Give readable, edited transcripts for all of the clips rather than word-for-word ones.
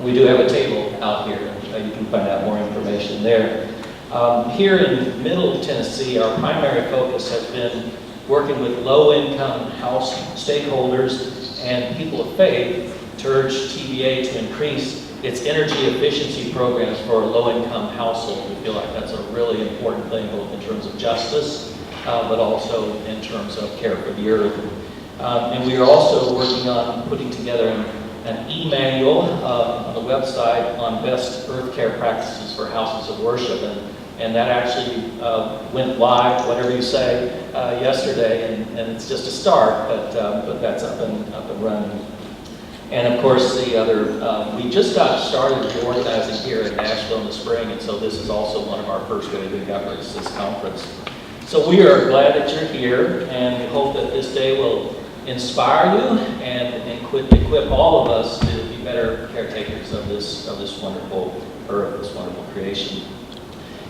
We do have a table out here. You can find out more information there. Here in Middle Tennessee, our primary focus has been working with low-income house stakeholders and people of faith to urge TVA to increase its energy efficiency programs for a low-income household. We feel like that's a really important thing, both in terms of justice, but also in terms of care for the earth. And we are also working on putting together an e-manual on the website on best earth care practices for houses of worship. And that actually went live, whatever you say, yesterday, and it's just a start, but that's up and running. And of course, the other, we just got started organizing here in Nashville in the spring, and so this is also one of our first really big efforts, this conference. So we are glad that you're here, and we hope that this day will inspire you and equip all of us to be better caretakers of this wonderful earth, this wonderful creation.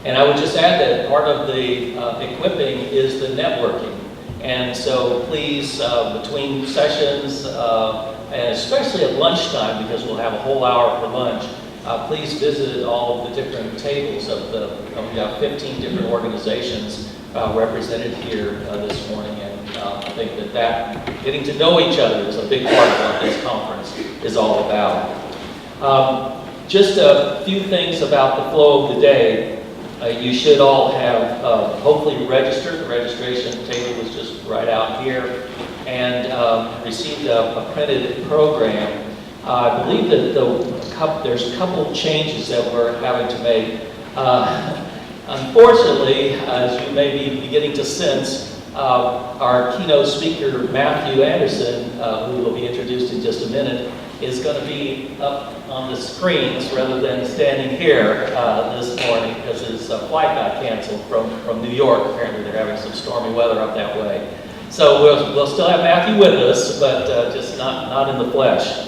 And I would just add that part of the equipping is the networking. And so please, between sessions, and especially at lunchtime, because we'll have a whole hour for lunch, please visit all of the different tables we have 15 different organizations represented here this morning. And I think that getting to know each other is a big part of what this conference is all about. Just a few things about the flow of the day. You should all have hopefully registered. The registration table was just right out here, and received a printed program. I believe that there's a couple of changes that we're having to make. Unfortunately, as you may be beginning to sense, our keynote speaker, Matthew Anderson, who will be introduced in just a minute, is going to be up on the screens rather than standing here this morning because his flight got canceled from New York. Apparently they're having some stormy weather up that way. So we'll still have Matthew with us, but just not in the flesh.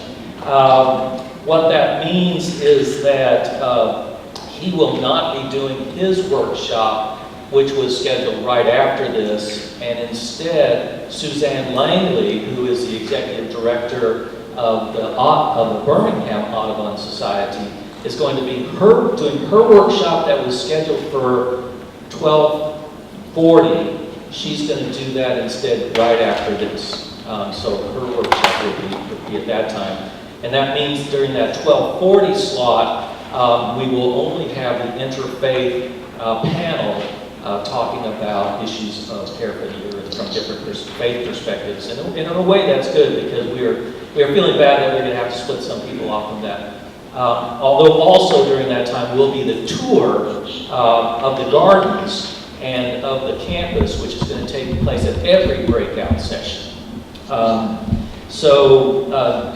What that means is that he will not be doing his workshop, which was scheduled right after this, and instead Suzanne Langley, who is the executive director of the Birmingham Audubon Society, is going to be doing her workshop that was scheduled for 12:40. She's going to do that instead right after this. So her workshop will be at that time. And that means during that 12:40 slot, we will only have the interfaith panel talking about issues of care for the earth from different faith perspectives. And in a way that's good because we are feeling bad that we're going to have to split some people off from that. Although also during that time will be the tour of the gardens and of the campus, which is going to take place at every breakout session.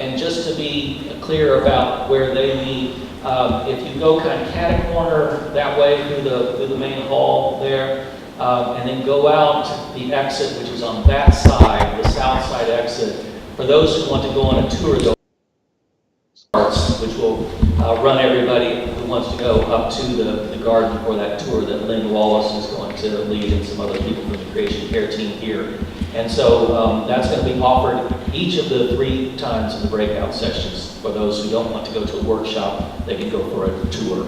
And just to be clear about where they meet, if you go kind of cat-a-corner that way through the main hall there, and then go out the exit, which is on that side, the south side exit. For those who want to go on a tour, which will run everybody who wants to go up to the garden for that tour that Lynn Wallace is going to lead and some other people from the Creation Care team here. And so that's going to be offered each of the 3 times in the breakout sessions. For those who don't want to go to a workshop, they can go for a tour.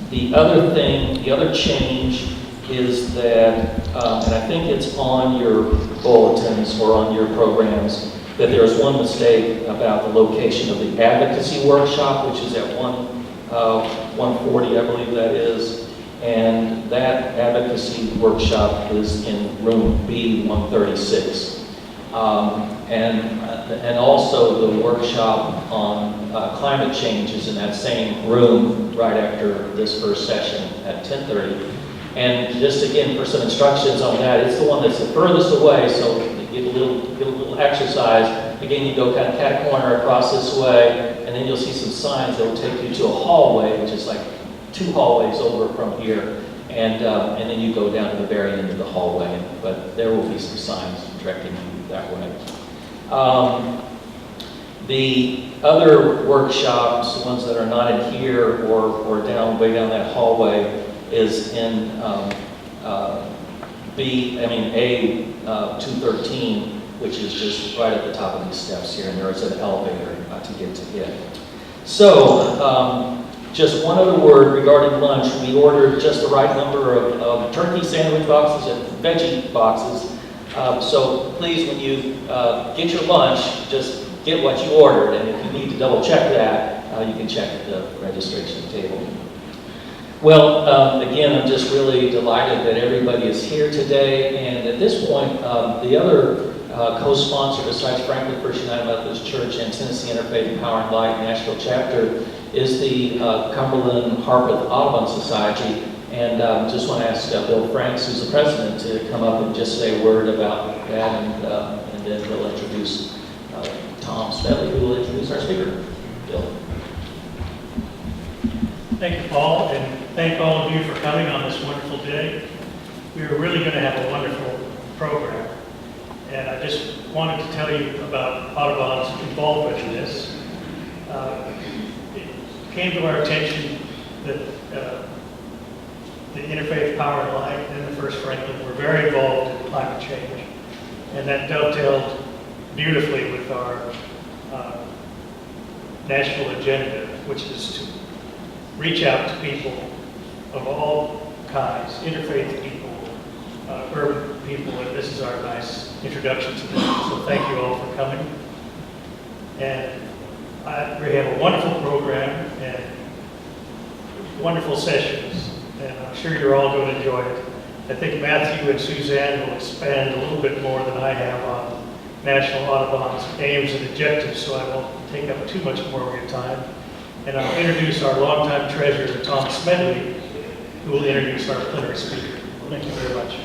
The other change is that, and I think it's on your bulletins or on your programs, that there's one mistake about the location of the advocacy workshop, which is at 140, I believe that is. And that advocacy workshop is in room B136. And also the workshop on climate change is in that same room right after this first session at 10:30. And just again, for some instructions on that, it's the one that's the furthest away, so you get a little exercise. Again, you go kind of cat-a-corner across this way, and then you'll see some signs that will take you to a hallway, which is like 2 hallways over from here. And then you go down to the very end of the hallway, but there will be some signs directing you that way. The other workshops, the ones that are not in here or way down that hallway, is in A213, which is just right at the top of these steps here, and there is an elevator to get to it. So, just one other word regarding lunch. We ordered just the right number of turkey sandwich boxes and veggie boxes. So please, when you get your lunch, just get what you ordered. And if you need to double check that, you can check at the registration table. Well, again, I'm just really delighted that everybody is here today. And at this point, the other co-sponsor besides Franklin First United Methodist Church and Tennessee Interfaith Power and Light Nashville chapter is the Cumberland Harpeth Audubon Society. And just want to ask Bill Franks, who's the president, to come up and just say a word about that, and then we'll introduce Tom Smedley, who will introduce our speaker. Bill. Thank you, Paul, and thank all of you for coming on this wonderful day. We are really going to have a wonderful program, and I just wanted to tell you about Audubon's involvement in this. It came to our attention that the Interfaith Power and Light and the First Franklin were very involved in climate change, and that dovetailed beautifully with our national agenda, which is to reach out to people of all kinds, interfaith people, urban people, and this is our nice introduction to them. So thank you all for coming. And we have a wonderful program and wonderful sessions, and I'm sure you're all going to enjoy it. I think Matthew and Suzanne will expand a little bit more than I have on National Audubon's aims and objectives, so I won't take up too much more of your time. And I'll introduce our longtime treasurer, Tom Smedley, who will introduce our plenary speaker. Thank you very much.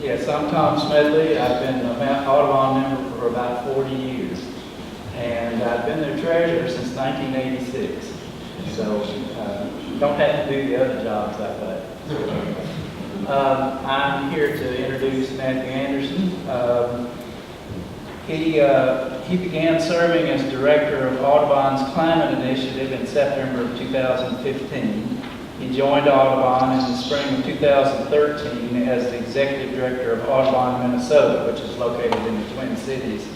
Yes, I'm Tom Smedley. I've been an Audubon member for about 40 years. And I've been their treasurer since 1986. So don't have to do the other jobs that way. I'm here to introduce Matthew Anderson. He began serving as director of Audubon's Climate Initiative in September of 2015. He joined Audubon in the spring of 2013 as the executive director of Audubon, Minnesota, which is located in the Twin Cities.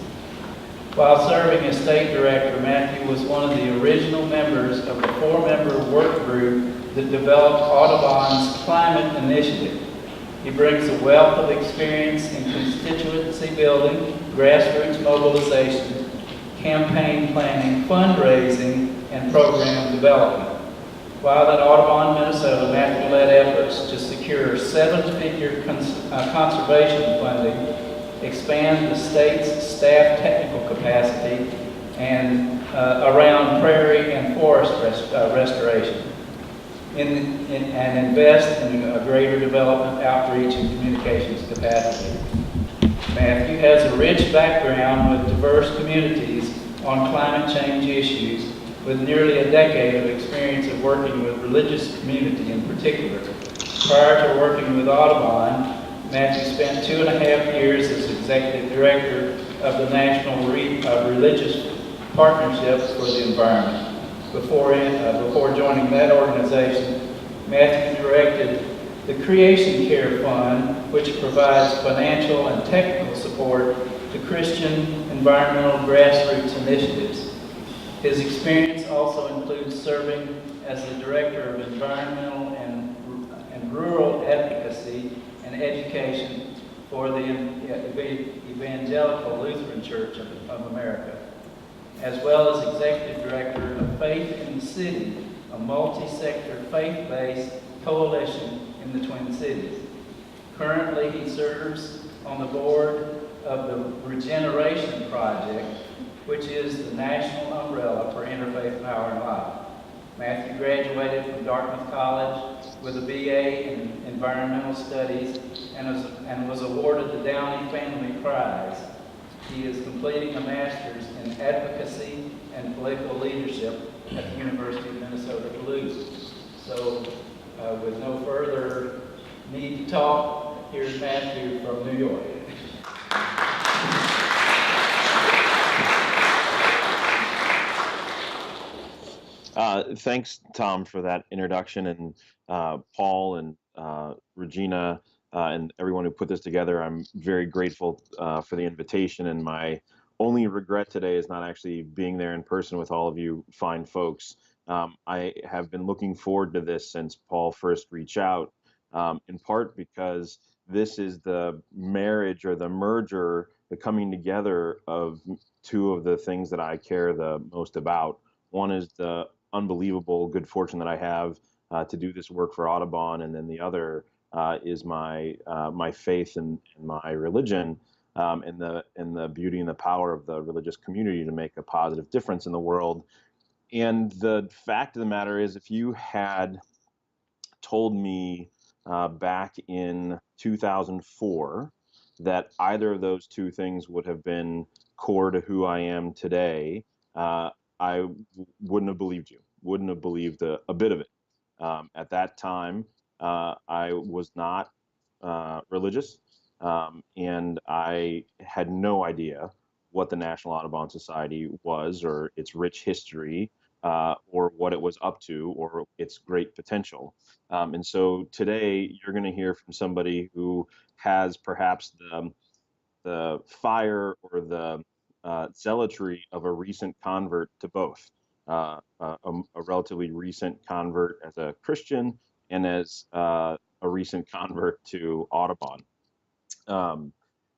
While serving as state director, Matthew was one of the original members of the 4-member work group that developed Audubon's Climate Initiative. He brings a wealth of experience in constituency building, grassroots mobilization, campaign planning, fundraising, and program development. While at Audubon, Minnesota, Matthew led efforts to secure 7-figure conservation funding, expand the state's staff technical capacity, and around prairie and forest restoration, and invest in a greater development, outreach, and communications capacity. Matthew has a rich background with diverse communities on climate change issues, with nearly a decade of experience of working with religious community in particular. Prior to working with Audubon, Matthew spent 2.5 years as executive director of the National Religious Partnerships for the Environment. Before joining that organization, Matthew directed the Creation Care Fund, which provides financial and technical support to Christian environmental grassroots initiatives. His experience also includes serving as the director of environmental and rural advocacy and education for the Evangelical Lutheran Church of America, as well as executive director of Faith in the City, a multi-sector faith-based coalition in the Twin Cities. Currently, he serves on the board of the Regeneration Project, which is the national umbrella for Interfaith Power and Light. Matthew graduated from Dartmouth College with a BA in Environmental Studies and was awarded the Downey Family Prize. He is completing a master's in Advocacy and Political Leadership at the University of Minnesota Duluth. So, with no further need to talk, here's Matthew from New York. Thanks, Tom, for that introduction, and Paul and Regina, and everyone who put this together. I'm very grateful for the invitation, and my only regret today is not actually being there in person with all of you fine folks. I have been looking forward to this since Paul first reached out, in part because this is the marriage or the merger, the coming together of two of the things that I care the most about. One is the unbelievable good fortune that I have to do this work for Audubon, and then the other is my faith and my religion, and the beauty and the power of the religious community to make a positive difference in the world. And the fact of the matter is, if you had told me back in 2004 that either of those two things would have been core to who I am today, wouldn't have believed you, wouldn't have believed a bit of it. At that time, I was not religious, and I had no idea what the National Audubon Society was, or its rich history, or what it was up to, or its great potential. And so today, you're going to hear from somebody who has perhaps the fire or the zealotry of a recent convert to both. A relatively recent convert as a Christian, and as a recent convert to Audubon.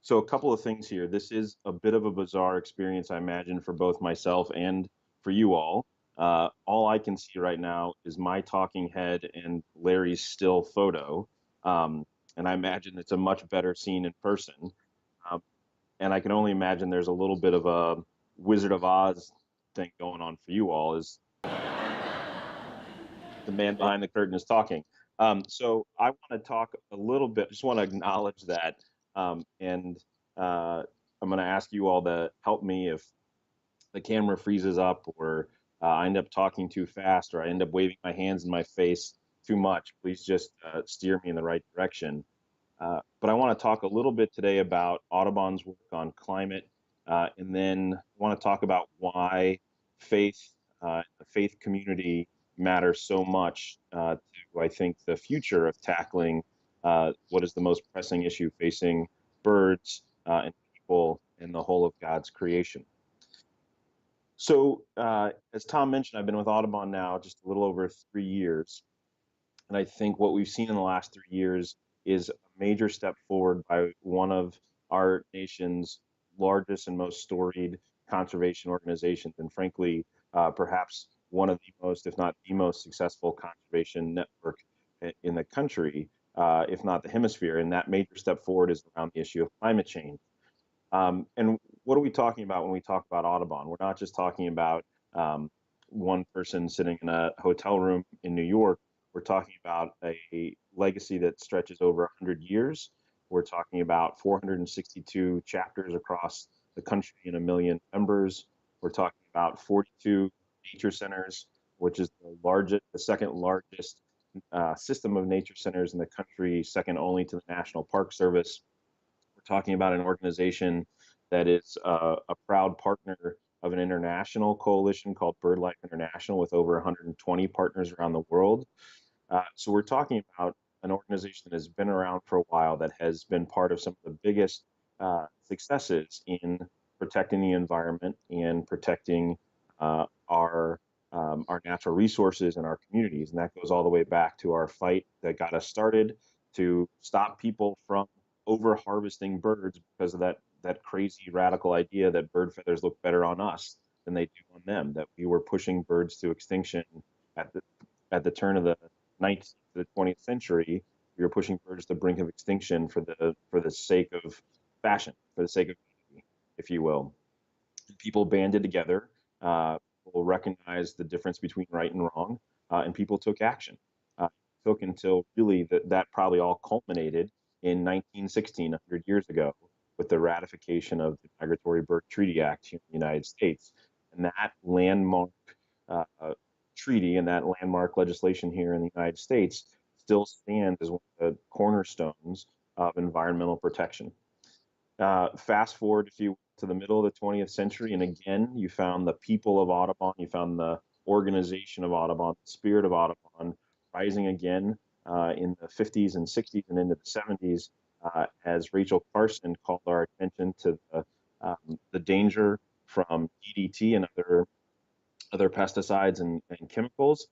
So a couple of things here. This is a bit of a bizarre experience, I imagine, for both myself and for you all. All I can see right now is my talking head and Larry's still photo. And I imagine it's a much better scene in person. And I can only imagine there's a little bit of a Wizard of Oz thing going on for you all, as the man behind the curtain is talking. So I want to talk a little bit, just want to acknowledge that. And I'm going to ask you all to help me if the camera freezes up, or I end up talking too fast, or I end up waving my hands in my face too much. Please just steer me in the right direction. But I want to talk a little bit today about Audubon's work on climate, and then I want to talk about why faith, the faith community, matters so much to, I think, the future of tackling what is the most pressing issue facing birds and people and the whole of God's creation. So, as Tom mentioned, I've been with Audubon now just a little over 3 years. And I think what we've seen in the last 3 years is a major step forward by one of our nation's largest and most storied conservation organizations, and frankly, perhaps one of the most, if not the most successful conservation network in the country, if not the hemisphere. And that major step forward is around the issue of climate change. And what are we talking about when we talk about Audubon? We're not just talking about one person sitting in a hotel room in New York. We're talking about a legacy that stretches over 100 years. We're talking about 462 chapters across the country and 1 million members. We're talking about 42 nature centers, which is the second largest system of nature centers in the country, second only to the National Park Service. We're talking about an organization that is a proud partner of an international coalition called BirdLife International, with over 120 partners around the world. So we're talking about an organization that has been around for a while, that has been part of some of the biggest successes in protecting the environment and protecting our natural resources and our communities. And that goes all the way back to our fight that got us started to stop people from over harvesting birds because of that crazy radical idea that bird feathers look better on us than they do on them, that we were pushing birds to extinction at the turn of the 19th to the 20th century. We were pushing birds to the brink of extinction for the sake of fashion, for the sake of beauty, if you will. And people banded together, people recognized the difference between right and wrong, and people took action. Took until really that probably all culminated in 1916, 100 years ago, with the ratification of the Migratory Bird Treaty Act here in the United States. And that landmark treaty and that landmark legislation here in the United States still stands as one of the cornerstones of environmental protection. Fast forward to the middle of the 20th century, and again, you found the people of Audubon, you found the organization of Audubon, the spirit of Audubon rising again in the 50s and 60s and into the 70s, as Rachel Carson called our attention to the danger from DDT and other pesticides and chemicals.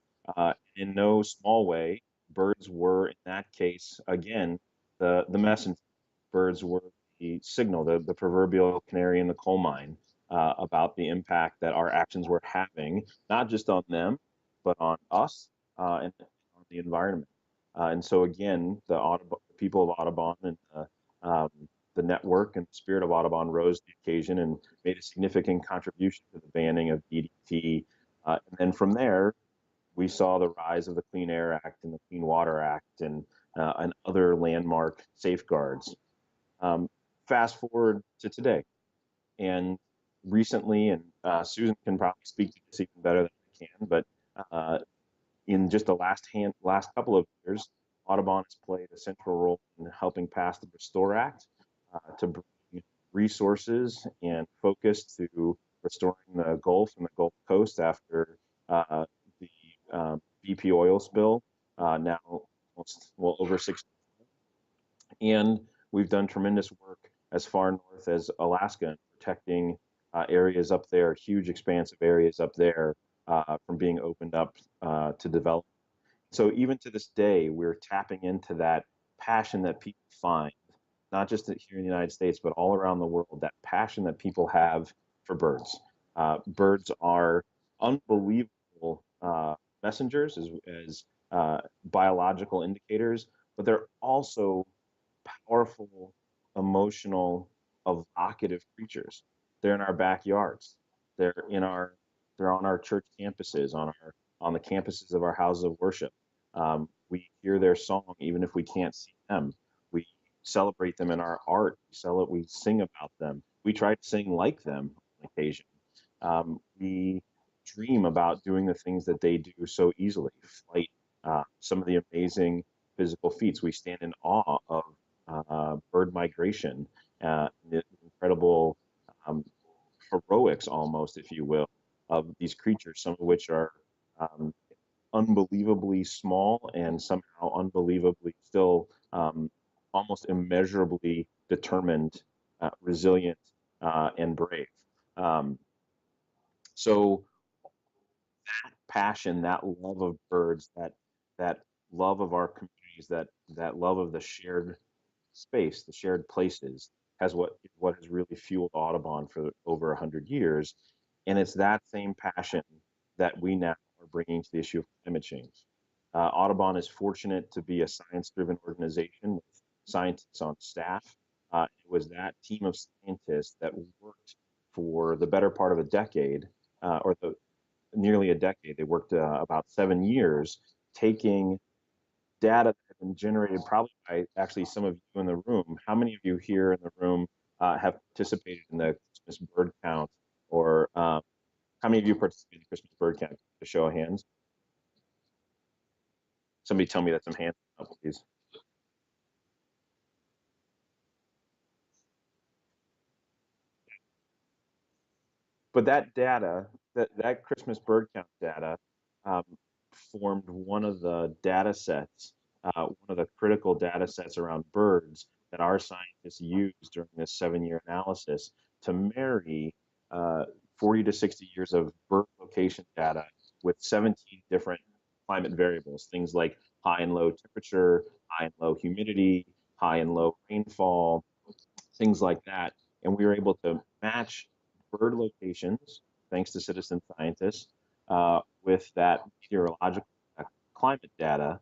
In no small way, birds were, in that case, again, the messenger. Birds were the signal, the proverbial canary in the coal mine, about the impact that our actions were having, not just on them, but on us and on the environment. And so again, the people of Audubon and the network and the spirit of Audubon rose to the occasion and made a significant contribution to the banning of DDT. And then from there, we saw the rise of the Clean Air Act and the Clean Water Act and other landmark safeguards. Fast forward to today, and recently, and Susan can probably speak to this even better than I can, but in just the last couple of years, Audubon has played a central role in helping pass the Restore Act to bring resources and focus to restoring the Gulf and the Gulf Coast after the BP oil spill now over 6 years. And we've done tremendous work as far north as Alaska in protecting areas up there, huge expansive areas up there from being opened up to develop. So even to this day, we're tapping into that passion that people find, not just here in the United States, but all around the world, that passion that people have for birds. Birds are unbelievable messengers as biological indicators, but they're also powerful, emotional, evocative creatures. They're in our backyards. They're on our church campuses, on the campuses of our houses of worship. We hear their song even if we can't see them. We celebrate them in our art. We sing about them. We try to sing like them on occasion. We dream about doing the things that they do so easily. Flight, some of the amazing physical feats. We stand in awe of bird migration, the incredible heroics, almost, if you will, of these creatures, some of which are unbelievably small and somehow unbelievably still almost immeasurably determined, resilient, and brave. So that passion, that love of birds, that love of our communities, that love of the shared space, the shared places, has what has really fueled Audubon for over 100 years. And it's that same passion that we now are bringing to the issue of climate change. Audubon is fortunate to be a science-driven organization with scientists on staff. It was that team of scientists that worked for the better part of a decade, nearly a decade. They worked about 7 years, taking data that had been generated probably by actually some of you in the room. How many of you here in the room have participated in the Christmas bird count? Or how many of you participated in the Christmas bird count? A show of hands. Somebody tell me that some hands up, please. But that data, that Christmas bird count data, formed one of the data sets, one of the critical data sets around birds that our scientists used during this 7-year analysis to marry 40 to 60 years of bird location data with 17 different climate variables, things like high and low temperature, high and low humidity, high and low rainfall, things like that. And we were able to match bird locations, thanks to citizen scientists, with that meteorological climate data.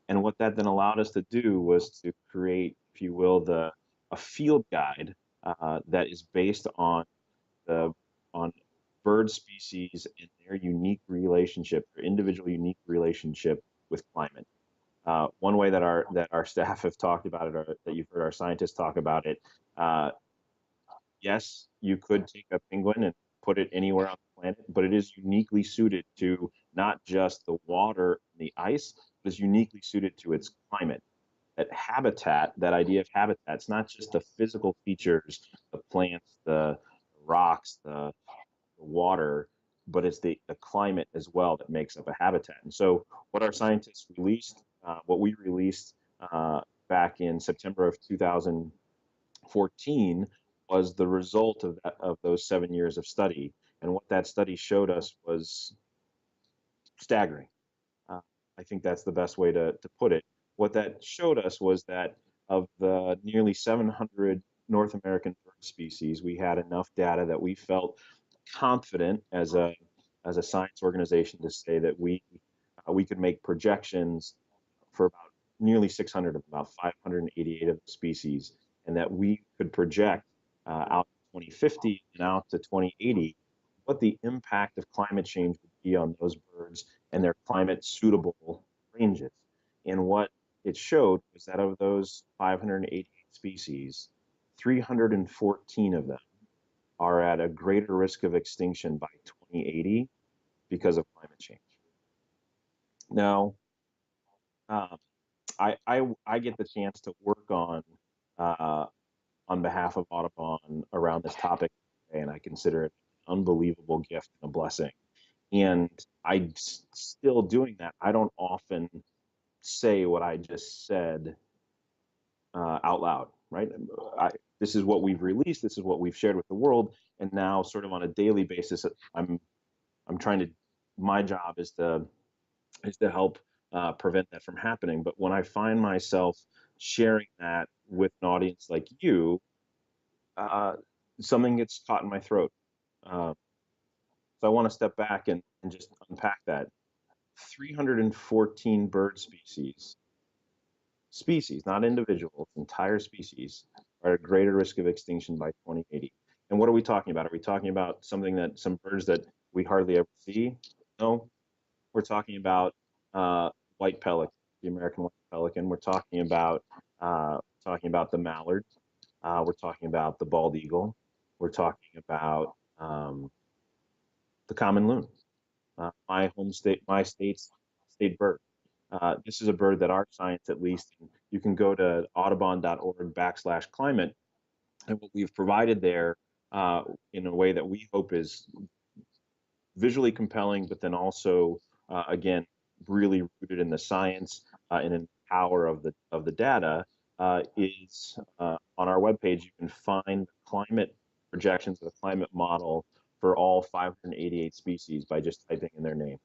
And what that then allowed us to do was to create, if you will, a field guide that is based on bird species and their unique relationship, their individual unique relationship with climate. One way that our staff have talked about it, or that you've heard our scientists talk about it, yes, you could take a penguin and put it anywhere on the planet, but it is uniquely suited to not just the water and the ice, but is uniquely suited to its climate. That habitat, that idea of habitat, it's not just the physical features, the plants, the rocks, the water, but it's the climate as well that makes up a habitat. And so what our scientists released what we released back in September of 2014 was the result of those 7 years of study. And what that study showed us was staggering. I think that's the best way to put it. What that showed us was that of the nearly 700 North American bird species, we had enough data that we felt confident as a science organization to say that we could make projections for about nearly 600 of about 588 of the species, and that we could project out to 2050 and out to 2080 what the impact of climate change would be on those birds and their climate suitable ranges. And what it showed was that of those 588 species, 314 of them are at a greater risk of extinction by 2080 because of climate change. Now, I get the chance to work on behalf of Audubon around this topic, and I consider it an unbelievable gift and a blessing. And I'm still doing that. I don't often say what I just said out loud, right? This is what we've released. This is what we've shared with the world. And now, sort of on a daily basis, I'm trying to. My job is to help prevent that from happening. But when I find myself sharing that with an audience like you, something gets caught in my throat. So I want to step back and just unpack that. 314 bird species, not individuals, entire species, are at a greater risk of extinction by 2080. And what are we talking about? Are we talking about some birds that we hardly ever see? No, we're talking about white pelican, the American white pelican. We're talking about the mallard. We're talking about the bald eagle. We're talking about the common loon, my state's state bird. This is a bird that our science, at least, you can go to audubon.org/climate, and what we've provided there in a way that we hope is visually compelling, but then also, again, really rooted in the science and in the power of the data, is on our webpage. You can find the climate projections of the climate model for all 588 species by just typing in their name.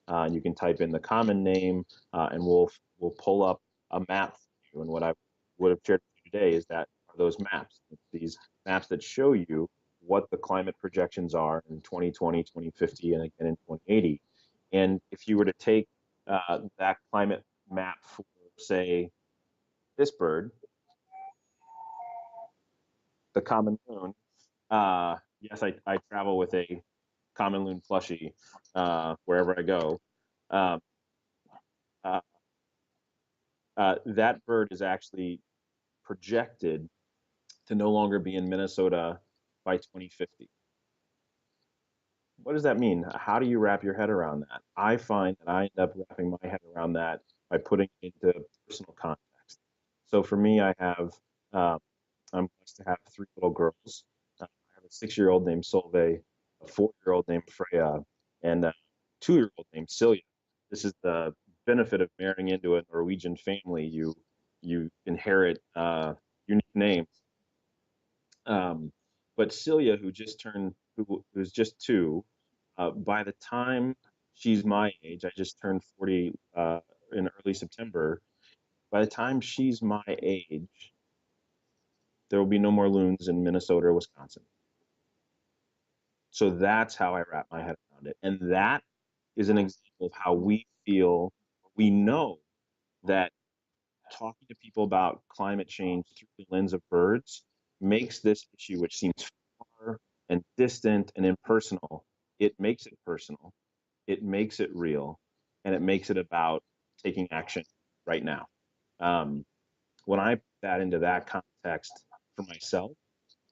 And you can type in the common name, and we'll pull up a map for you. And what I would have shared with you today is that are those maps. It's these maps that show you what the climate projections are in 2020, 2050, and again in 2080. And if you were to take that climate map for, say, this bird, the common loon, yes, I travel with a common loon plushie wherever I go. That bird is actually projected to no longer be in Minnesota by 2050. What does that mean? How do you wrap your head around that? I find that I end up wrapping my head around that by putting it into personal context. So for me, I'm blessed to have 3 little girls. I have a 6-year-old named Solveig, a 4-year-old named Freya, and a 2-year-old named Celia. This is the benefit of marrying into a Norwegian family. You inherit unique names. But Celia, who's just 2, by the time she's my age, I just turned 40 in early September. By the time she's my age, there will be no more loons in Minnesota or Wisconsin. So that's how I wrap my head around it. And that is an example of how we feel. We know that talking to people about climate change through the lens of birds makes this issue, which seems far and distant and impersonal, it makes it personal, it makes it real, and it makes it about taking action right now. When I put that into that context for myself,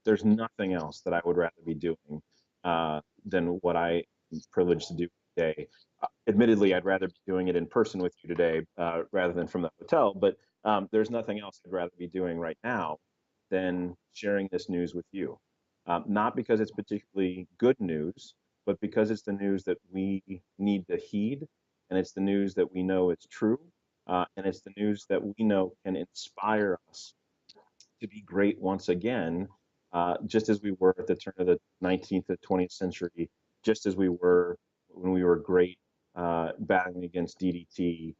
there's nothing else that I would rather be doing than what I'm privileged to do today. Admittedly, I'd rather be doing it in person with you today rather than from the hotel, but there's nothing else I'd rather be doing right now than sharing this news with you. Not because it's particularly good news, but because it's the news that we need to heed, and it's the news that we know is true, and it's the news that we know can inspire us to be great once again, just as we were at the turn of the 19th to 20th century, just as we were when we were great battling against DDT.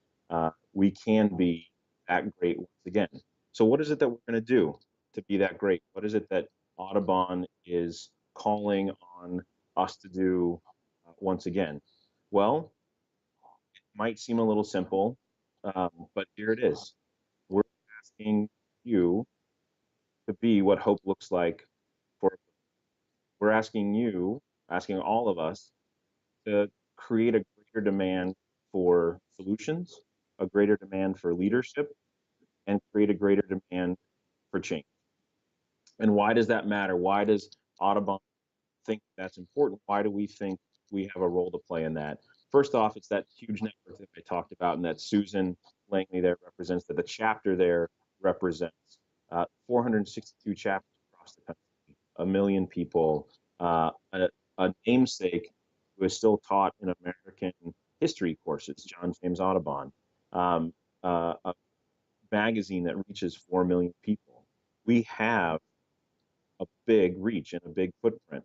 We can be that great once again. So what is it that we're going to do to be that great? What is it that Audubon is calling on us to do once again? Well, it might seem a little simple, but here it is. We're asking you to be what hope looks like for. We're asking you, asking all of us to create a greater demand for solutions, a greater demand for leadership, and create a greater demand for change. And why does that matter? Why does Audubon think that's important? Why do we think we have a role to play in that? First off, it's that huge network that I talked about, and that Susan Langley there represents, that the chapter there represents 462 chapters across the country, 1 million people, a namesake who is still taught in American history courses, John James Audubon, a magazine that reaches 4 million people. We have a big reach and a big footprint.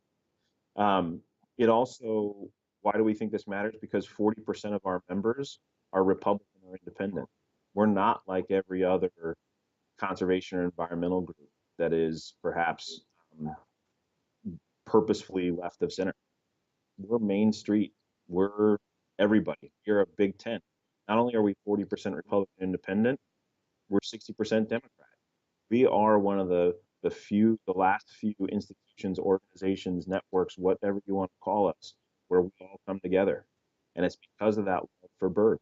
It also, why do we think this matters? Because 40% of our members are Republican or independent. We're not like every other conservation or environmental group that is perhaps purposefully left of center. We're Main Street. We're everybody. You're a Big Tent. Not only are we 40% Republican independent, we're 60% Democrat. We are one of the last few institutions, organizations, networks, whatever you want to call us, where we all come together. And it's because of that love for birds.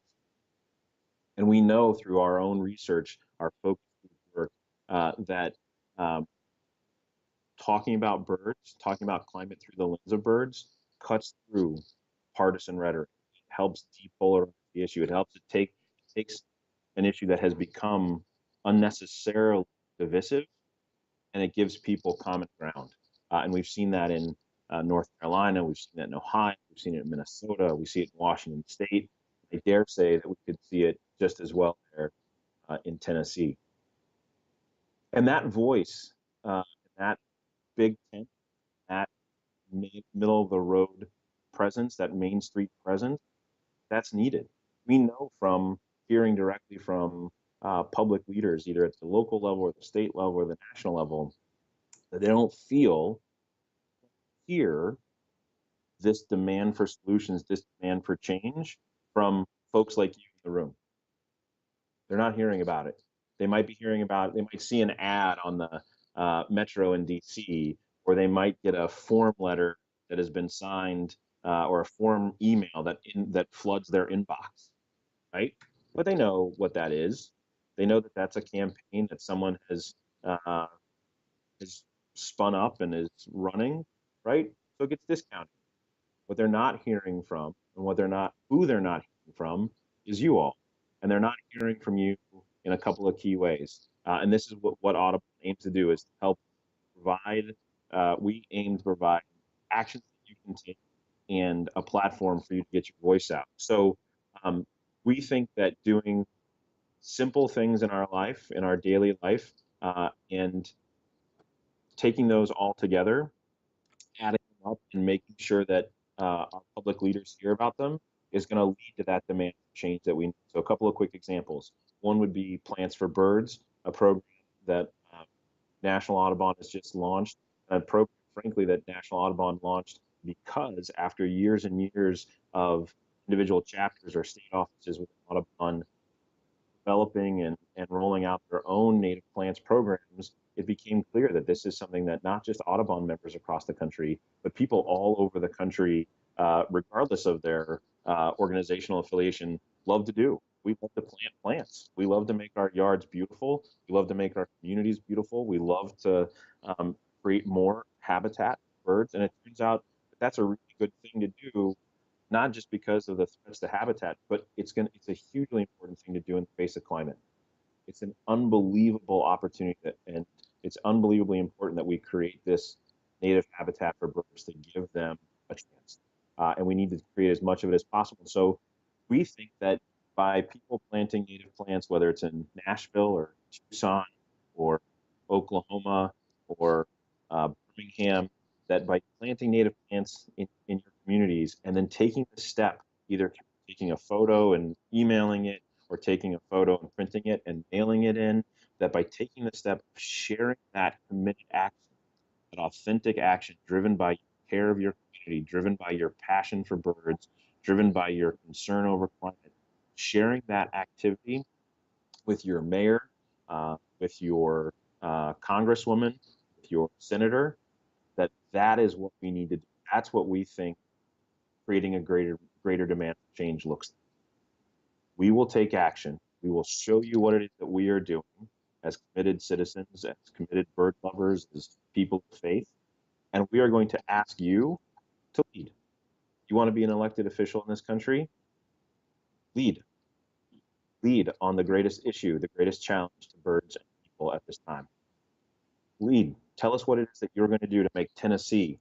And we know through our own research, our focus work, that talking about birds, talking about climate through the lens of birds, cuts through partisan rhetoric. It helps depolarize the issue. It takes an issue that has become unnecessarily divisive, and it gives people common ground. And we've seen that in North Carolina, we've seen that in Ohio, we've seen it in Minnesota, we see it in Washington State. I dare say that we could see it just as well there in Tennessee. And that voice, that Big Tent, that middle of the road presence, that Main Street presence, that's needed. We know from hearing directly from public leaders, either at the local level or the state level or the national level, that they don't hear this demand for solutions, this demand for change from folks like you in the room. They're not hearing about it. They might be hearing about it. They might see an ad on the Metro in DC, or they might get a form letter that has been signed or a form email that floods their inbox, right? But they know what that is. They know that that's a campaign that someone has spun up and is running, right? So it gets discounted. What they're not hearing from, and who they're not hearing from, is you all, and they're not hearing from you in a couple of key ways. And this is what Audubon aims to do: is to help provide. We aim to provide actions that you can take and a platform for you to get your voice out. So we think that doing simple things in our life, in our daily life, and taking those all together, adding them up, and making sure that our public leaders hear about them is going to lead to that demand for change that we need. So a couple of quick examples. One would be Plants for Birds, a program that National Audubon has just launched, a program, frankly, that National Audubon launched because after years and years of individual chapters or state offices with Audubon developing and rolling out their own native plants programs, it became clear that this is something that not just Audubon members across the country, but people all over the country, regardless of their organizational affiliation, love to do. We love to plant plants. We love to make our yards beautiful. We love to make our communities beautiful. We love to create more habitat for birds. And it turns out that that's a really good thing to do, not just because of the threats to habitat, but it's a hugely important thing to do in the face of climate. It's an unbelievable opportunity, and it's unbelievably important that we create this native habitat for birds to give them a chance. And we need to create as much of it as possible. So we think that by people planting native plants, whether it's in Nashville or Tucson or Oklahoma or Birmingham, that by planting native plants in your communities and then taking the step, either taking a photo and emailing it or taking a photo and printing it and mailing it in, that by taking the step of sharing that committed action, that authentic action driven by care of your community, driven by your passion for birds, driven by your concern over climate, sharing that activity with your mayor, with your congresswoman, with your senator, that is what we need to do. That's what we think creating a greater demand for change looks like. We will take action. We will show you what it is that we are doing as committed citizens, as committed bird lovers, as people of faith, and we are going to ask you to lead. You want to be an elected official in this country? Lead. Lead on the greatest issue, the greatest challenge to birds and people at this time. Lead. Tell us what it is that you're going to do to make Tennessee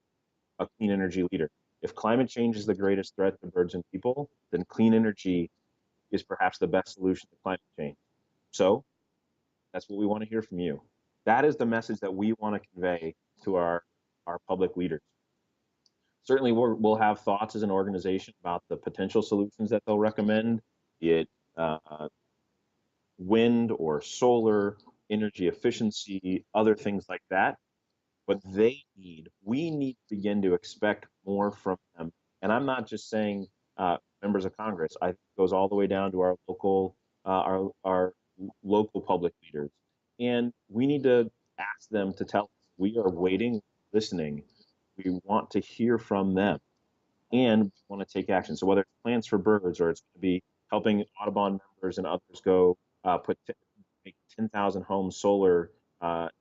a clean energy leader. If climate change is the greatest threat to birds and people, then clean energy is perhaps the best solution to climate change. So that's what we want to hear from you. That is the message that we want to convey to our public leaders. Certainly we'll have thoughts as an organization about the potential solutions that they'll recommend, be it wind or solar, energy efficiency, other things like that. But we need to begin to expect more from them. And I'm not just saying members of Congress. I think it goes all the way down to our local public leaders. And we need to ask them to tell us. We are waiting, listening. We want to hear from them, and we want to take action. So whether it's plants for birds, or it's going to be helping Audubon members and others go make 10,000 homes solar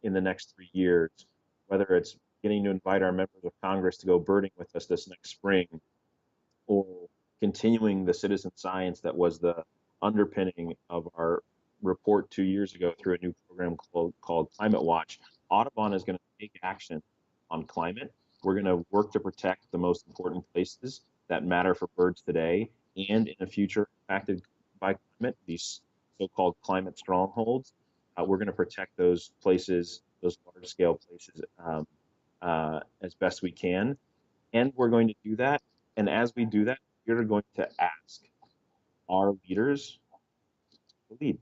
in the next 3 years, whether it's getting to invite our members of Congress to go birding with us this next spring, or continuing the citizen science that was the underpinning of our report 2 years ago through a new program called Climate Watch. Audubon is going to take action on climate. We're going to work to protect the most important places that matter for birds today and in the future impacted by climate, these so-called climate strongholds. We're going to protect those places, those large-scale places, as best we can. And we're going to do that. And as we do that, we're going to ask our leaders to lead.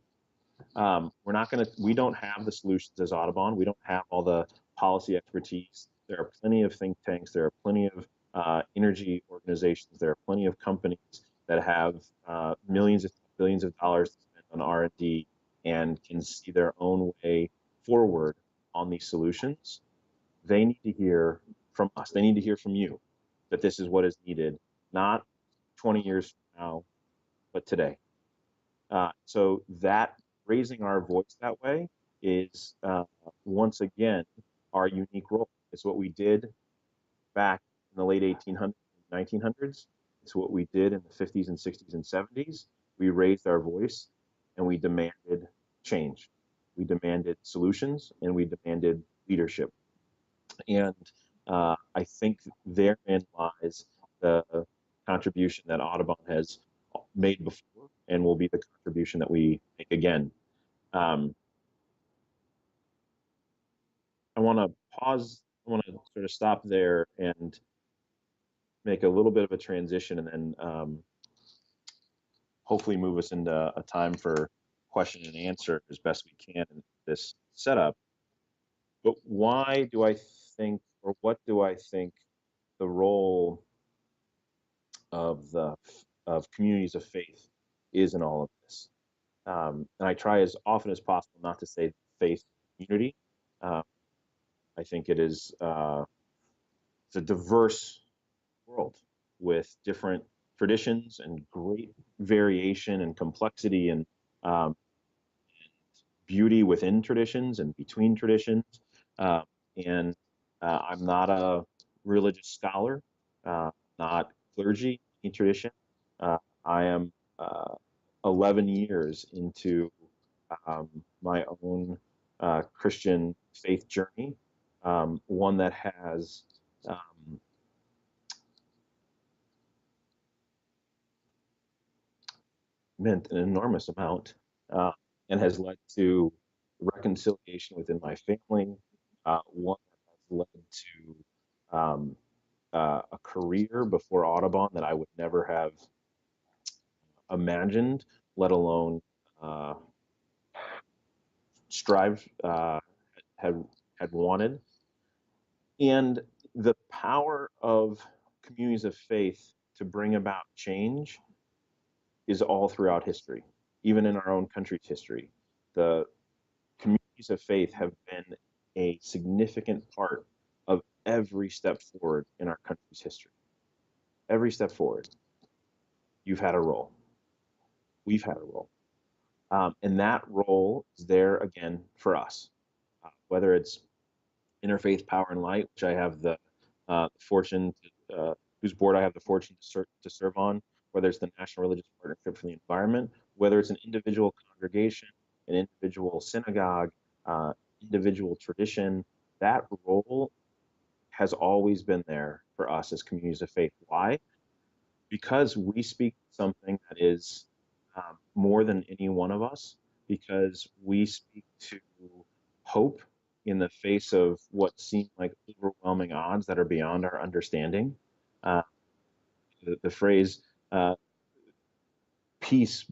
We don't have the solutions as Audubon. We don't have all the policy expertise. There are plenty of think tanks. There are plenty of energy organizations. There are plenty of companies that have millions of billions of dollars to spend on R&D and can see their own way forward on these solutions. They need to hear from us. They need to hear from you that this is what is needed, not 20 years from now, but today. So that raising our voice that way is once again our unique role. It's what we did back in the late 1800s, 1900s. It's what we did in the 50s and 60s and 70s. We raised our voice and we demanded change. We demanded solutions and we demanded leadership. And I think therein lies the contribution that Audubon has made before and will be the contribution that we make again. I want to pause. I want to sort of stop there and make a little bit of a transition, and then hopefully move us into a time for question and answer as best we can in this setup. But why do I think, or what do I think the role of communities of faith is in all of this? And I try as often as possible not to say faith community. I think it is it's a diverse world with different traditions and great variation and complexity and beauty within traditions and between traditions. And I'm not a religious scholar, not clergy in tradition. I am 11 years into my own Christian faith journey, one that has meant an enormous amount, and has led to reconciliation within my family. One that has led to a career before Audubon that I would never have imagined, let alone strive had wanted. And the power of communities of faith to bring about change is all throughout history, even in our own country's history. The communities of faith have been a significant part of every step forward in our country's history. Every step forward, you've had a role. We've had a role. And that role is there again for us, whether it's Interfaith Power and Light, which I have the fortune whose board I have the fortune to serve on, whether it's the National Religious Partnership for the Environment, whether it's an individual congregation, an individual synagogue, individual tradition, that role has always been there for us as communities of faith. Why? Because we speak something that is more than any one of us, because we speak to hope in the face of what seem like overwhelming odds that are beyond our understanding. The phrase, peace,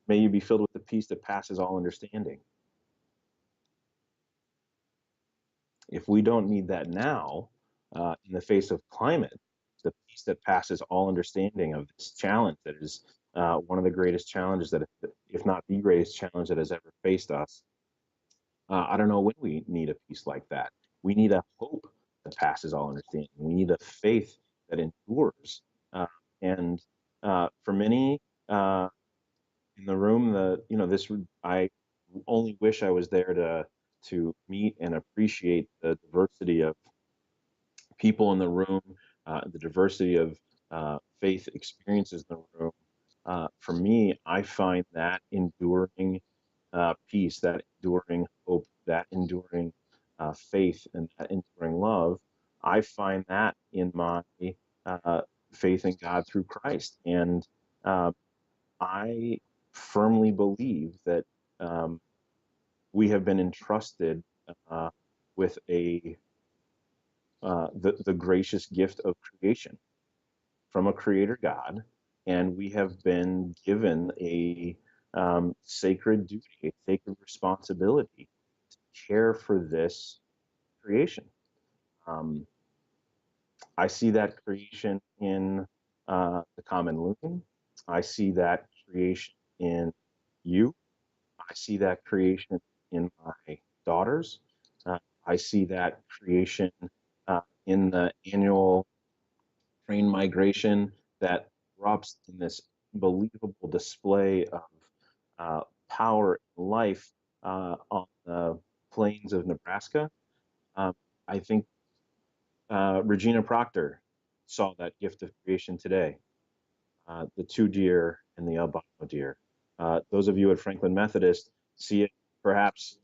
may you be filled with the peace that passes all understanding. If we don't need that now, in the face of climate, the peace that passes all understanding of this challenge that is one of the greatest challenges that, if not the greatest challenge that has ever faced us, I don't know when we need a peace like that. We need a hope that passes all understanding. We need a faith that endures. And for many in the room, I only wish I was there to meet and appreciate the diversity of people in the room, the diversity of faith experiences in the room. For me, I find that enduring peace, that enduring hope, that enduring faith, and that enduring love, I find that in my faith in God through Christ. And I firmly believe that we have been entrusted with the gracious gift of creation from a creator God, and we have been given a sacred duty, a sacred responsibility to care for this creation. I see that creation in the common loon. I see that creation in you. I see that creation in my daughters. I see that creation in the annual train migration that erupts in this unbelievable display of power and life on the plains of Nebraska. I think Regina Proctor saw that gift of creation today, the two deer and the albino deer. Those of you at Franklin Methodist see it perhaps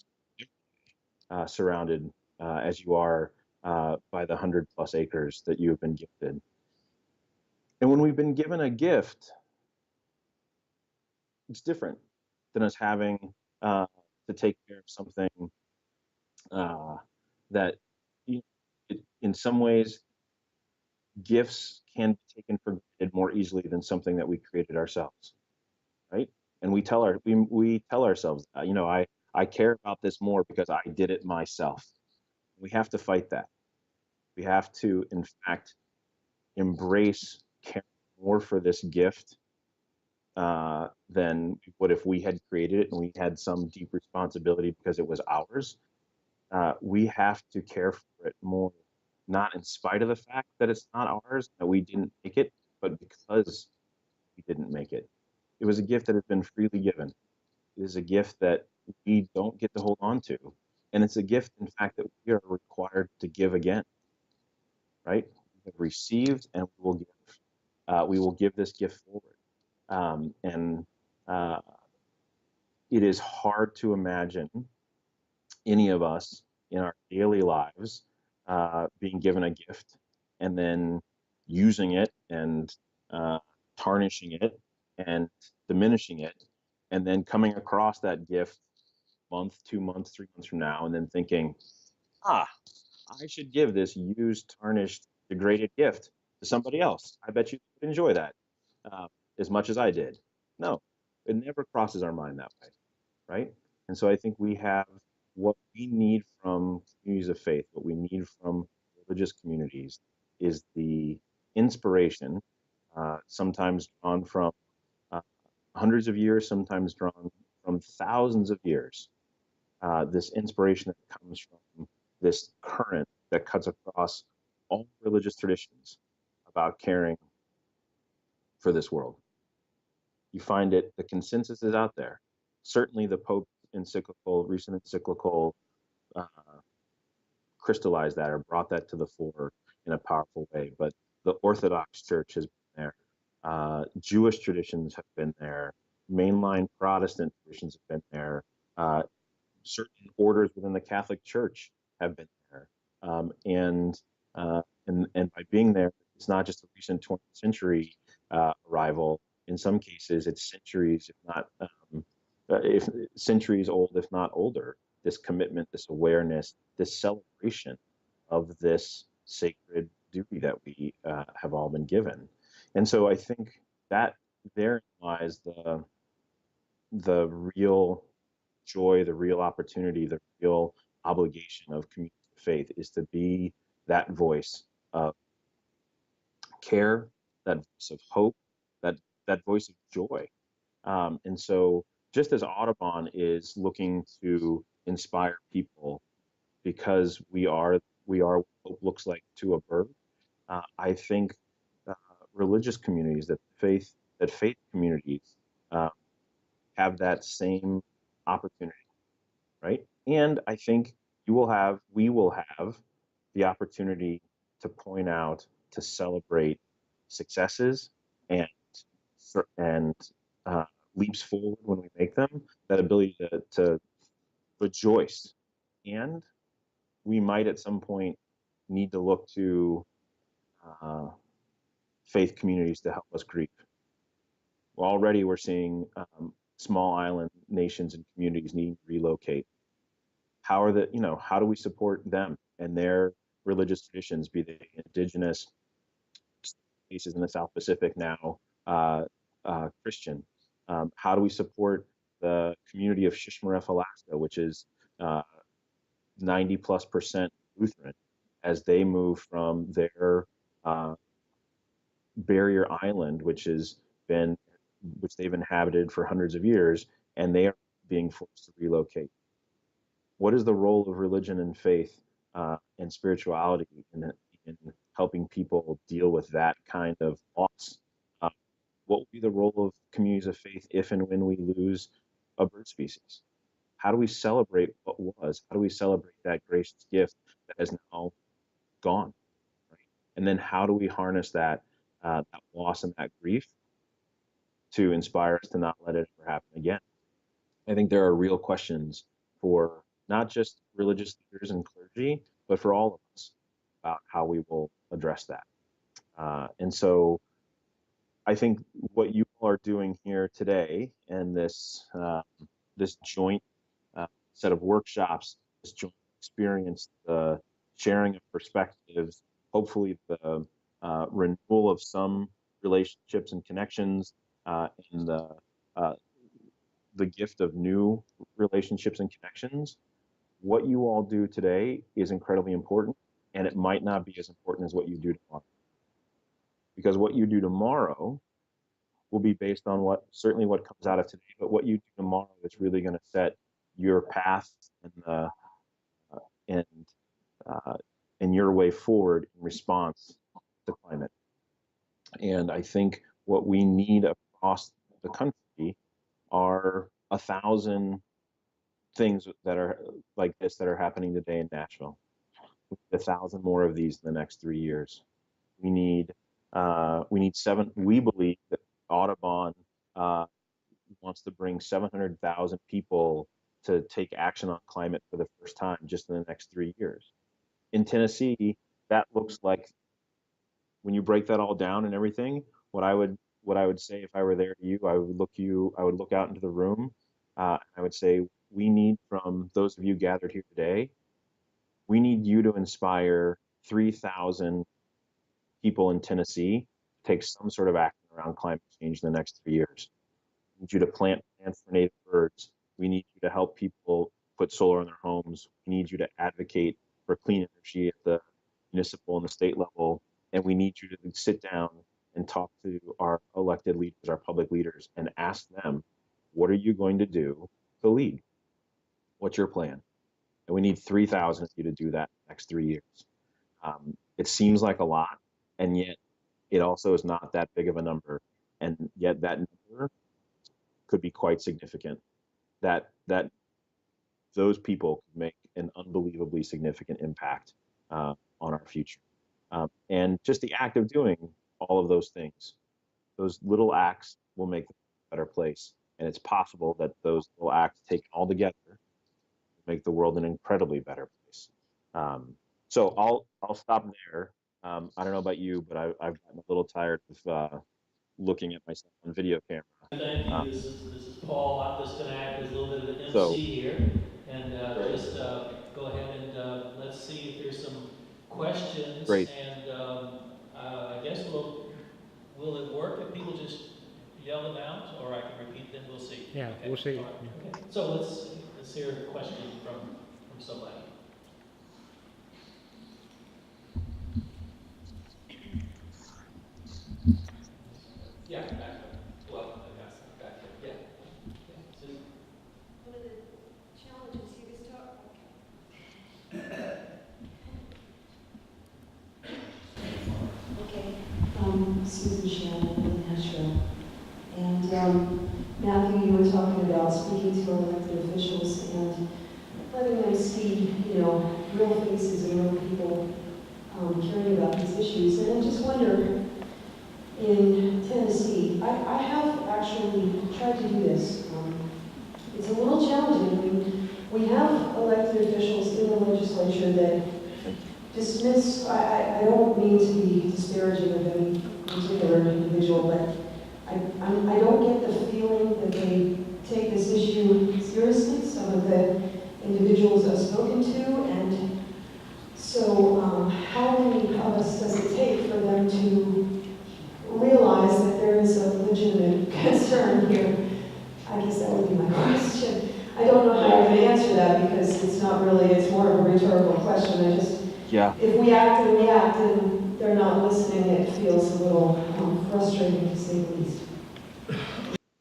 surrounded as you are by the 100+ acres that you have been gifted. And when we've been given a gift, it's different than us having to take care of something that, in some ways, gifts can be taken for granted more easily than something that we created ourselves, right? And we tell ourselves, I care about this more because I did it myself. We have to fight that. We have to, in fact, embrace caring more for this gift than we would if we had created it and we had some deep responsibility because it was ours. We have to care for it more, not in spite of the fact that it's not ours, that we didn't make it, but because we didn't make it. It was a gift that has been freely given. It is a gift that we don't get to hold on to. And it's a gift, in fact, that we are required to give again, right? We have received and we will give. We will give this gift forward. And it is hard to imagine any of us in our daily lives being given a gift and then using it and tarnishing it and diminishing it, and then coming across that gift month, 2 months, 3 months from now, and then thinking, I should give this used, tarnished, degraded gift to somebody else. I bet you would enjoy that as much as I did. No, it never crosses our mind that way, right? And so I think we have what we need from communities of faith, what we need from religious communities is the inspiration, sometimes drawn from hundreds of years, sometimes drawn from thousands of years. This inspiration that comes from this current that cuts across all religious traditions about caring for this world. You find it, the consensus is out there. Certainly the Pope's recent encyclical, crystallized that or brought that to the fore in a powerful way. But the Orthodox Church has been there. Jewish traditions have been there. Mainline Protestant traditions have been there. Certain orders within the Catholic Church have been there. And by being there, it's not just a recent 20th century arrival. In some cases, it's centuries, if centuries old, if not older. This commitment, this awareness, this celebration of this sacred duty that we have all been given. And so I think that therein lies the real joy, the real opportunity, the real obligation of community of faith is to be that voice of care, that voice of hope, that voice of joy. And so just as Audubon is looking to inspire people because we are what hope looks like to a bird, I think religious communities, that faith communities have that same opportunity, right? And I think we will have the opportunity to point out, to celebrate successes and leaps forward when we make them, that ability to rejoice. And we might at some point need to look to faith communities to help us grieve. Well, already we're seeing small island nations and communities needing to relocate. How do we support them and their religious traditions, be they indigenous, cases in the South Pacific now, Christian? How do we support the community of Shishmaref, Alaska, which is 90+% Lutheran, as they move from their barrier island, which they've inhabited for hundreds of years, and they are being forced to relocate? What is the role of religion and faith and spirituality in helping people deal with that kind of loss? What will be the role of communities of faith if and when we lose a bird species? How do we celebrate what was? How do we celebrate that gracious gift that is now gone? Right? And then how do we harness that loss and that grief to inspire us to not let it ever happen again? I think there are real questions for not just religious leaders and clergy, but for all of us about how we will address that. And so I think what you all are doing here today, and this joint set of workshops, this joint experience, the sharing of perspectives, hopefully the renewal of some relationships and connections, and the gift of new relationships and connections. What you all do today is incredibly important, and it might not be as important as what you do tomorrow. Because what you do tomorrow will be based on what comes out of today, but what you do tomorrow is really going to set your path and your way forward in response to climate. And I think what we need across the country are 1,000 things that are like this that are happening today in Nashville. 1,000 more of these in the next 3 years. We need 7. We believe that Audubon wants to bring 700,000 people to take action on climate for the first time just in the next 3 years. In Tennessee, that looks like, when you break that all down and everything, what I would what I would say if I were there to you, I would look out into the room. I would say, we need, from those of you gathered here today, we need you to inspire 3,000 people in Tennessee to take some sort of action around climate change in the next 3 years. We need you to plant plants for native birds. We need you to help people put solar in their homes. We need you to advocate for clean energy at the municipal and the state level. And we need you to sit down and talk to our elected leaders, our public leaders, and ask them, what are you going to do to lead? What's your plan? And we need 3,000 of you to do that in the next 3 years. It seems like a lot, and yet it also is not that big of a number. And yet that number could be quite significant. That those people could make an unbelievably significant impact on our future. And just the act of doing all of those things, those little acts will make the world a better place. And it's possible that those little acts taken all together make the world an incredibly better place. So I'll stop there. I don't know about you, but I've gotten a little tired of looking at myself on video camera. Thank you. This is Paul. I'm just going to act as a little bit of an So- MC here, and just go ahead and let's see if there's some questions. Great. And I guess will it work if people just yell them out, or I can repeat them? We'll see. Yeah, Okay. we'll see. All right. Okay. So let's hear a question from somebody. Yeah, back there. Well, I got some back there. Yeah. Yeah. Susan? One of the challenges he was talking, Susan Shannon in Nashville. And Matthew, you were talking about speaking to elected officials and letting them see, real faces and real people caring about these issues. And I just wonder, in Tennessee, I have actually tried to do this. It's a little challenging. I mean, we have elected officials in the legislature that dismiss, I don't mean to be disparaging of any particular individual, but I don't get the feeling that they take this issue seriously, some of the individuals I've spoken to, and so how many of us does it take for them to realize that there is a legitimate concern here? I guess that would be my question. I don't know how I can answer that because it's not really, it's more of a rhetorical question. I just, if we act and react and they're not listening, it feels a little frustrating to say the least.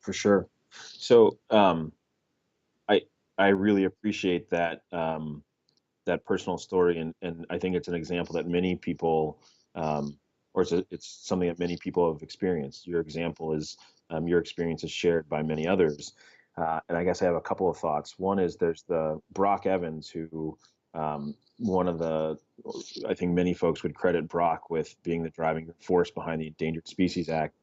For sure. So I really appreciate that that personal story, and I think it's an example that many people, or it's something that many people have experienced. Your example is your experience is shared by many others, and I guess I have a couple of thoughts. One is there's the Brock Evans, who one of the, I think many folks would credit Brock with being the driving force behind the Endangered Species Act.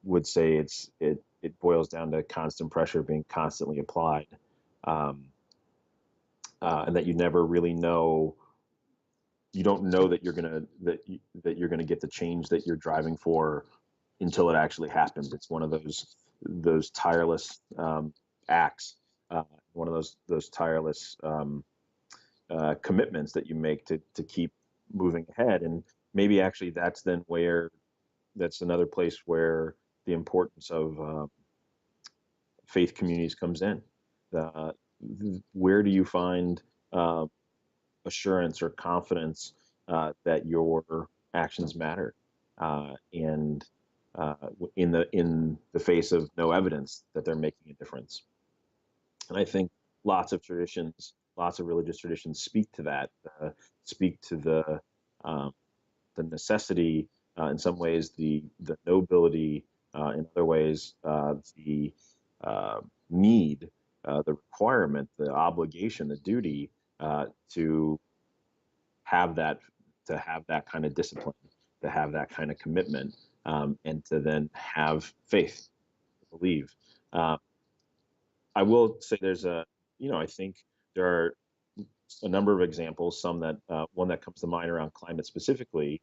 Would say it boils down to constant pressure being constantly applied, and that you never really know. You don't know that you're gonna get the change that you're driving for until it actually happens. It's one of those tireless acts, one of those tireless commitments that you make to keep moving ahead. And maybe actually that's another place where the importance of faith communities comes in. Where do you find assurance or confidence that your actions matter, and in the face of no evidence that they're making a difference? And I think lots of religious traditions speak to that, speak to the necessity, in some ways the nobility, in other ways the need, the requirement, the obligation, the duty to have that kind of discipline, to have that kind of commitment, and to then have faith, to believe. I will say I think there are a number of examples, some that one that comes to mind around climate specifically.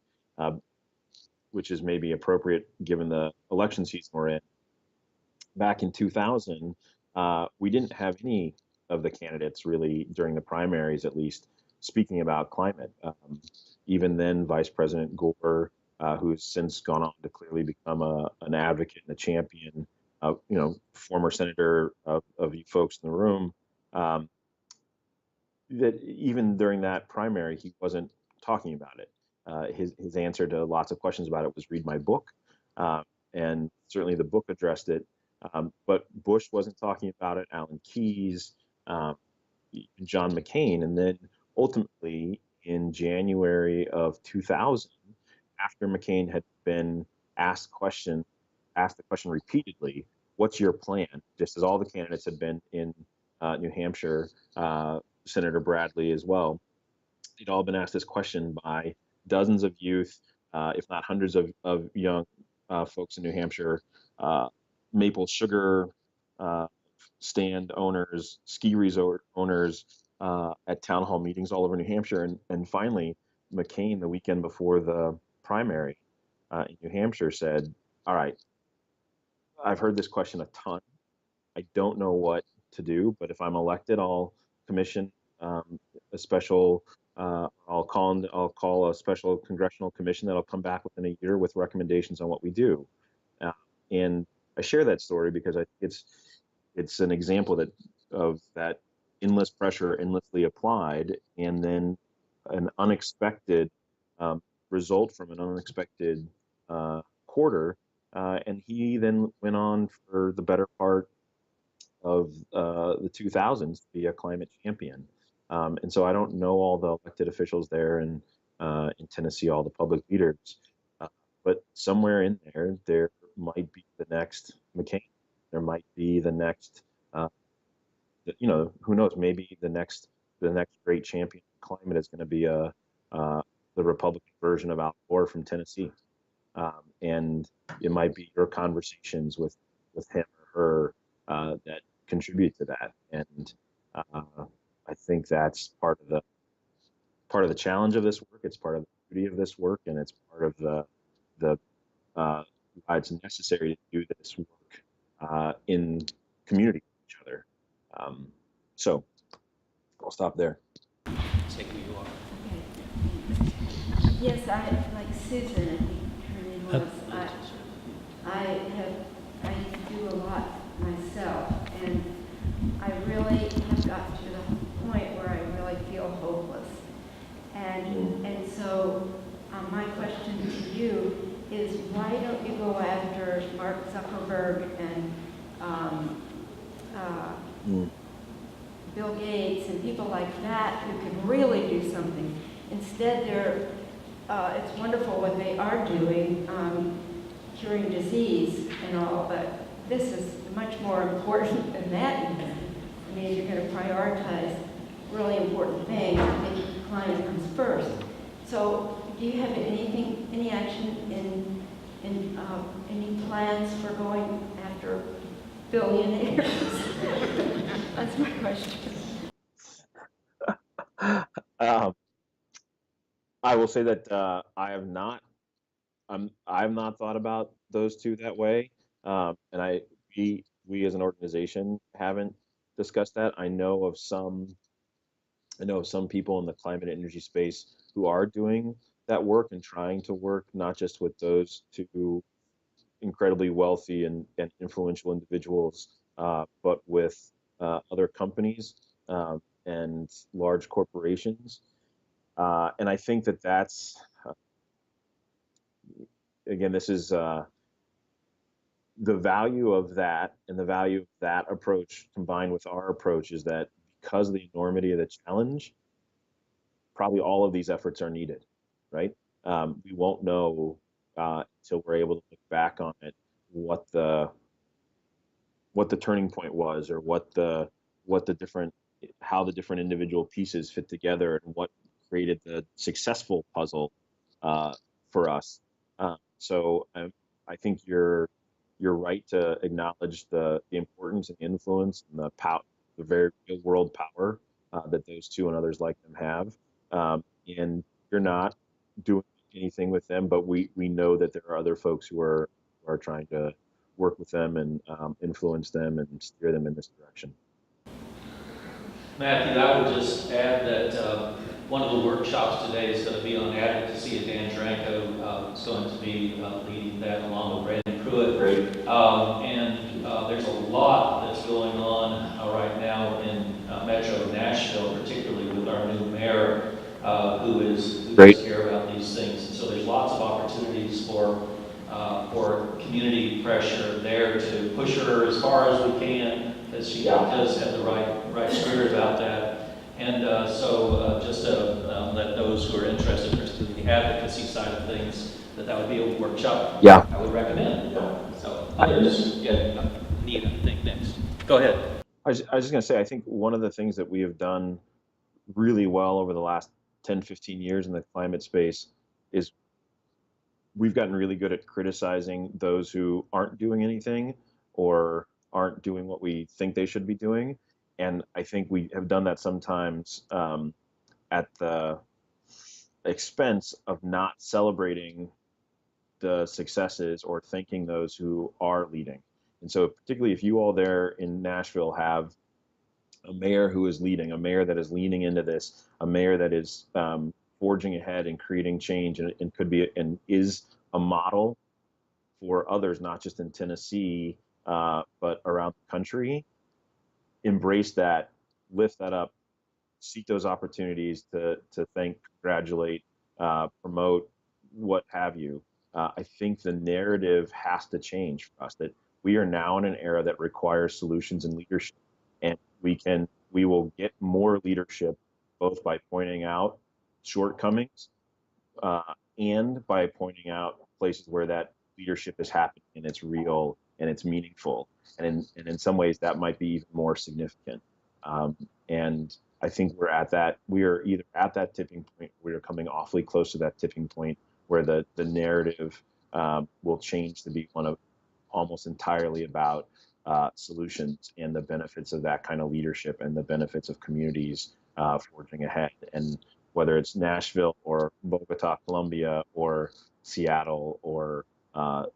which is maybe appropriate given the election season we're in. Back in 2000, we didn't have any of the candidates really during the primaries, at least, speaking about climate. Even then, Vice President Gore, who's since gone on to clearly become an advocate and a champion, former senator of you folks in the room, that even during that primary, he wasn't talking about it. His answer to lots of questions about it was read my book, and certainly the book addressed it. But Bush wasn't talking about it. Alan Keyes, John McCain, and then ultimately in January of 2000, after McCain had been asked the question repeatedly, "What's your plan?" Just as all the candidates had been in New Hampshire, Senator Bradley as well. They'd all been asked this question by dozens of youth, if not hundreds of young folks in New Hampshire, maple sugar stand owners, ski resort owners at town hall meetings all over New Hampshire. And finally, McCain, the weekend before the primary in New Hampshire, said, "All right, I've heard this question a ton. I don't know what to do, but if I'm elected, I'll commission a special, I'll call a special congressional commission that'll come back within a year with recommendations on what we do." And I share that story because I think it's an example of that endless pressure, endlessly applied, and then an unexpected result from an unexpected quarter. And he then went on for the better part of the 2000s to be a climate champion. And so I don't know all the elected officials there in Tennessee, all the public leaders, but somewhere in there might be the next McCain. There might be the next, who knows? Maybe the next great champion of climate is going to be the Republican version of Al Gore from Tennessee, and it might be your conversations with him or her that contribute to that. And I think that's part of the challenge of this work. It's part of the beauty of this work, and it's part of the why it's necessary to do this work in community with each other. So I'll stop there. Say who you are. Okay. Yes, like Susan, I think her name was. I need to do a lot myself, and I really have gotten to the point where I really feel hopeless. And so my question to you is, why don't you go after Mark Zuckerberg and Bill Gates and people like that who can really do something? Instead, it's wonderful what they are doing, curing disease and all, but this is much more important than that even. I mean, if you're going to prioritize really important things, I think climate comes first. So do you have any action in any plans for going after billionaires? That's my question. I will say that I have not thought about those two that way, and we as an organization haven't discussed that. I know of some people in the climate and energy space who are doing that work and trying to work not just with those two incredibly wealthy and influential individuals, but with other companies and large corporations. And I think that's, again, this is the value of that, and the value of that approach combined with our approach is that because of the enormity of the challenge, probably all of these efforts are needed, right? We won't know until we're able to look back on it what the turning point was, or how the different individual pieces fit together, and what created the successful puzzle for us. So I think you're right to acknowledge the importance and the influence and the very real world power that those two and others like them have. And you're not doing anything with them, but we know that there are other folks who are trying to work with them and influence them and steer them in this direction. Matthew, I would just add that one of the workshops today is going to be on advocacy, and Dan Dranko is going to be leading that along with Brandon Pruitt. Great. There's a lot that's going on right now in Metro Nashville, particularly with our new mayor, who does care about these things. And so there's lots of opportunities for community pressure there to push her as far as we can, because she does have the right spirit about that. And just to let those who are interested in the advocacy side of things, that would be a workshop I would recommend. So others, need I think next. Go ahead. I was just going to say, I think one of the things that we have done really well over the last 10, 15 years in the climate space is we've gotten really good at criticizing those who aren't doing anything or aren't doing what we think they should be doing. And I think we have done that sometimes at the expense of not celebrating the successes or thanking those who are leading. And so particularly if you all there in Nashville have a mayor who is leading, a mayor that is leaning into this, a mayor that is forging ahead and creating change, and could be and is a model for others, not just in Tennessee, but around the country, embrace that, lift that up, seek those opportunities to thank, congratulate, promote, what have you. I think the narrative has to change for us, that we are now in an era that requires solutions and leadership. And we will get more leadership both by pointing out shortcomings and by pointing out places where that leadership is happening and it's real and it's meaningful. And in some ways that might be even more significant. And I think we are either at that tipping point, we are coming awfully close to that tipping point where the narrative will change to be one of almost entirely about solutions and the benefits of that kind of leadership and the benefits of communities forging ahead. And whether it's Nashville or Bogota, Colombia, or Seattle or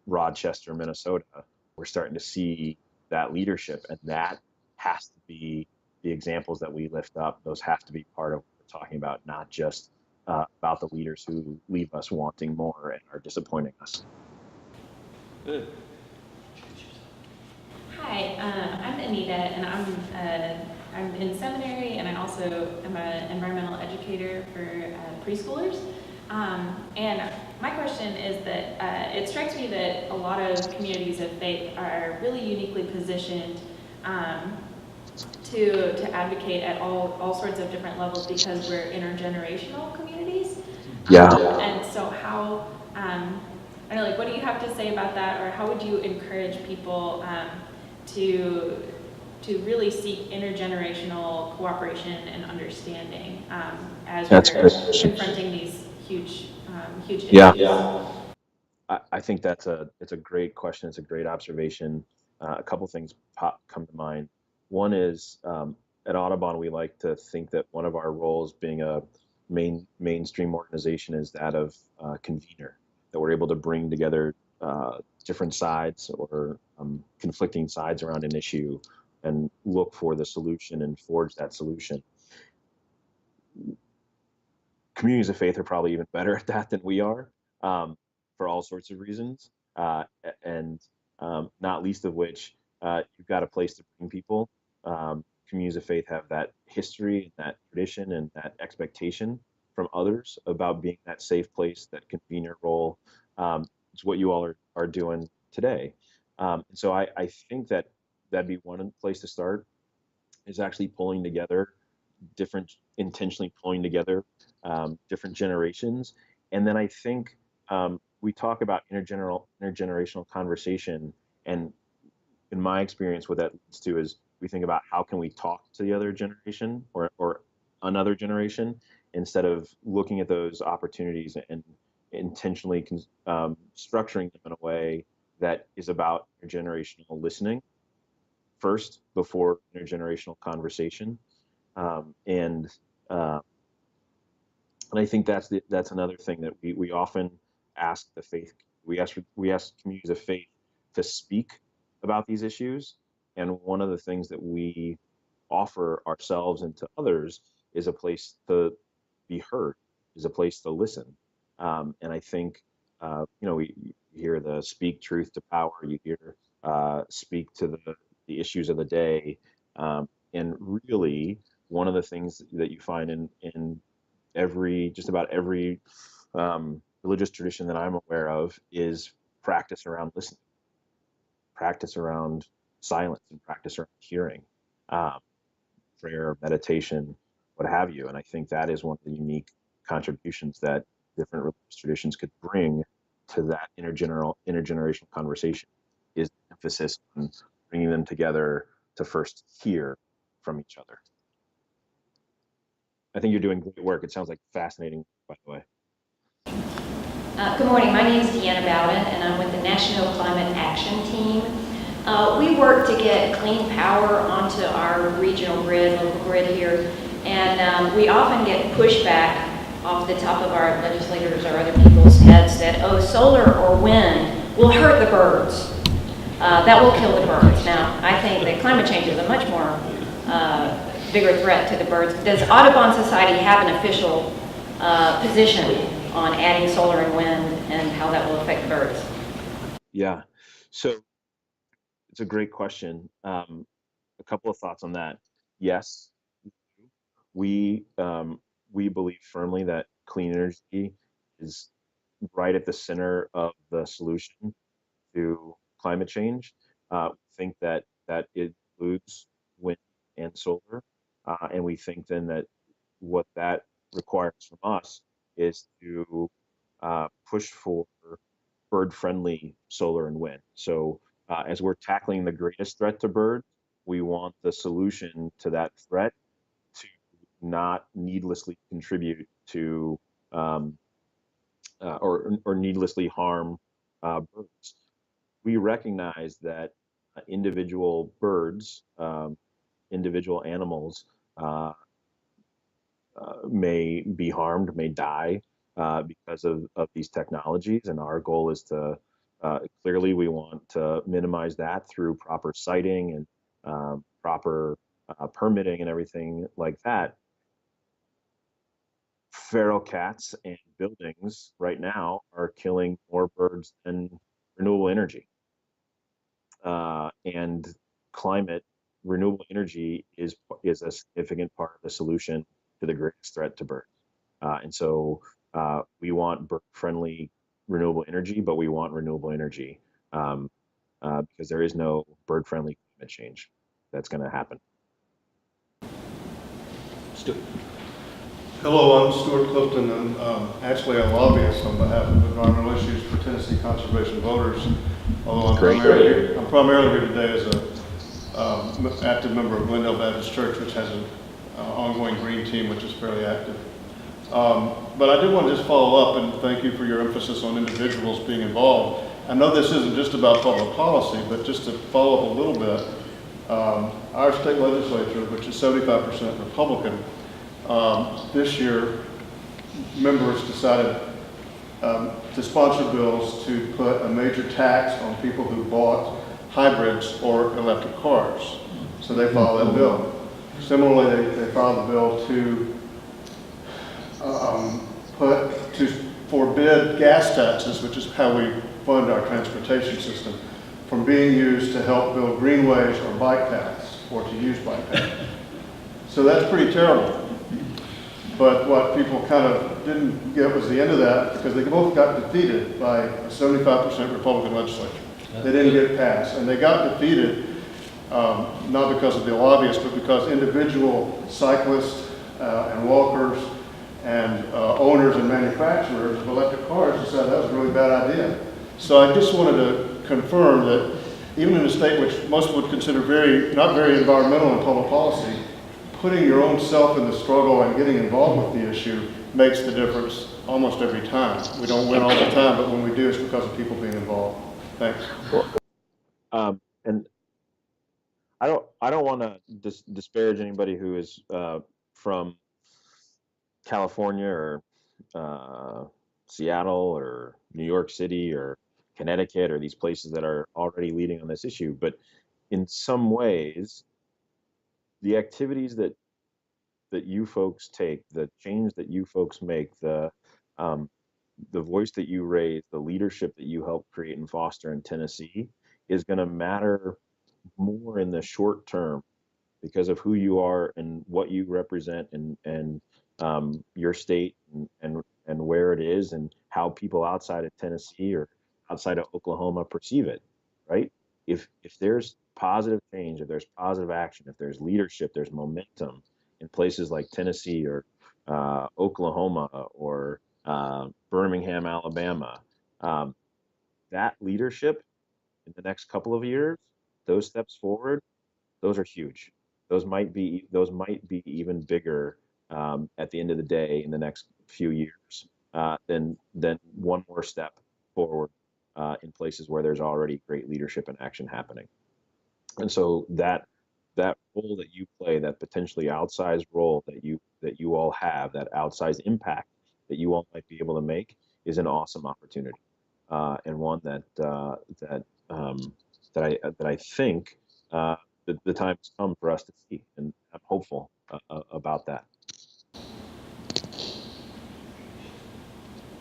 Rochester, Minnesota, we're starting to see that leadership, and that has to be the examples that we lift up. Those have to be part of what we're talking about, not just about the leaders who leave us wanting more and are disappointing us. Good. Hi, I'm Anita, and I'm in seminary, and I also am an environmental educator for preschoolers. And my question is that it strikes me that a lot of communities of faith are really uniquely positioned to advocate at all sorts of different levels because we're intergenerational communities. And so how, I know, like, what do you have to say about that, or how would you encourage people to really seek intergenerational cooperation and understanding as we're confronting these huge issues? I think it's a great question. It's a great observation. A couple things come to mind. One is at Audubon, we like to think that one of our roles, being a mainstream organization, is that of convener, that we're able to bring together different sides or conflicting sides around an issue and look for the solution and forge that solution. Communities of faith are probably even better at that than we are, for all sorts of reasons, and not least of which, you've got a place to bring people. Communities of faith have that history, that tradition, and that expectation from others about being that safe place, that convener role. It's what you all are doing today. And so I think that'd be one place to start, is actually intentionally pulling together different generations. And then I think we talk about intergenerational conversation, and in my experience, what that leads to is we think about how can we talk to the other generation or another generation, instead of looking at those opportunities and intentionally structuring them in a way that is about intergenerational listening first before intergenerational conversation. And I think that's another thing that we often ask the faith, we ask communities of faith to speak about these issues. And one of the things that we offer ourselves and to others is a place to be heard, is a place to listen. And I think, you hear the speak truth to power, you hear speak to the issues of the day. And really, one of the things that you find in just about every religious tradition that I'm aware of is practice around listening, practice around silence, and practice around hearing, um, prayer, meditation, what have you. And I think that is one of the unique contributions that different religious traditions could bring to that intergenerational conversation, is emphasis on bringing them together to first hear from each other. I think you're doing great work. It sounds like fascinating, by the way. Good morning. My name is Deanna Bowden, and I'm with the National Climate Action Team. We work to get clean power onto our regional grid, local grid here, and we often get pushback off the top of our legislators or other people's heads that, oh, solar or wind will hurt the birds. That will kill the birds. Now, I think that climate change is a much more bigger threat to the birds. Does Audubon Society have an official position on adding solar and wind and how that will affect the birds? Yeah. So it's a great question. A couple of thoughts on that. Yes, we believe firmly that clean energy is right at the center of the solution to climate change. We think that it includes wind and solar, and we think then that what that requires from us is to push for bird-friendly solar and wind. So as we're tackling the greatest threat to birds, we want the solution to that threat to not needlessly contribute to or needlessly harm birds. We recognize that individual birds, individual animals may be harmed, may die because of these technologies. And our goal is to clearly we want to minimize that through proper siting and proper permitting and everything like that. Feral cats and buildings right now are killing more birds than renewable energy. And climate, renewable energy is a significant part of the solution to the greatest threat to birds. And so we want bird-friendly renewable energy, but we want renewable energy because there is no bird-friendly climate change that's going to happen. Stuart. Hello, I'm Stuart Clifton, and actually a lobbyist on behalf of environmental issues for Tennessee conservation voters. Although I'm primarily here today as an active member of Glendale Baptist Church, which has an ongoing green team, which is fairly active. But I did want to just follow up and thank you for your emphasis on individuals being involved. I know this isn't just about public policy, but just to follow up a little bit, our state legislature, which is 75% Republican, this year members decided to sponsor bills to put a major tax on people who bought hybrids or electric cars. So they filed that bill. Similarly, they filed the bill to forbid gas taxes, which is how we fund our transportation system, from being used to help build greenways or bike paths or to use bike paths. So that's pretty terrible. But what people kind of didn't get was the end of that, because they both got defeated by a 75% Republican legislature. They didn't get passed. And they got defeated not because of the lobbyists, but because individual cyclists and walkers and owners and manufacturers of electric cars decided that was a really bad idea. So I just wanted to confirm that even in a state which most would consider not very environmental in public policy, putting your own self in the struggle and getting involved with the issue makes the difference almost every time. We don't win all the time, but when we do, it's because of people being involved. Thanks. And I don't want to disparage anybody who is from California or Seattle or New York City or Connecticut or these places that are already leading on this issue. But in some ways, the activities that you folks take, the change that you folks make, um, the voice that you raise, the leadership that you help create and foster in Tennessee is going to matter more in the short term because of who you are and what you represent and your state and where it is and how people outside of Tennessee or outside of Oklahoma perceive it, right? If there's positive change, if there's positive action, if there's leadership, there's momentum in places like Tennessee or Oklahoma or Birmingham, Alabama, um, that leadership in the next couple of years, those steps forward, those are huge. Those might be even bigger at the end of the day in the next few years than one more step forward in places where there's already great leadership and action happening. And so that role that you play, that potentially outsized role that you all have, that outsized impact that you all might be able to make, is an awesome opportunity, and one that I think the time has come for us to see, and I'm hopeful about that.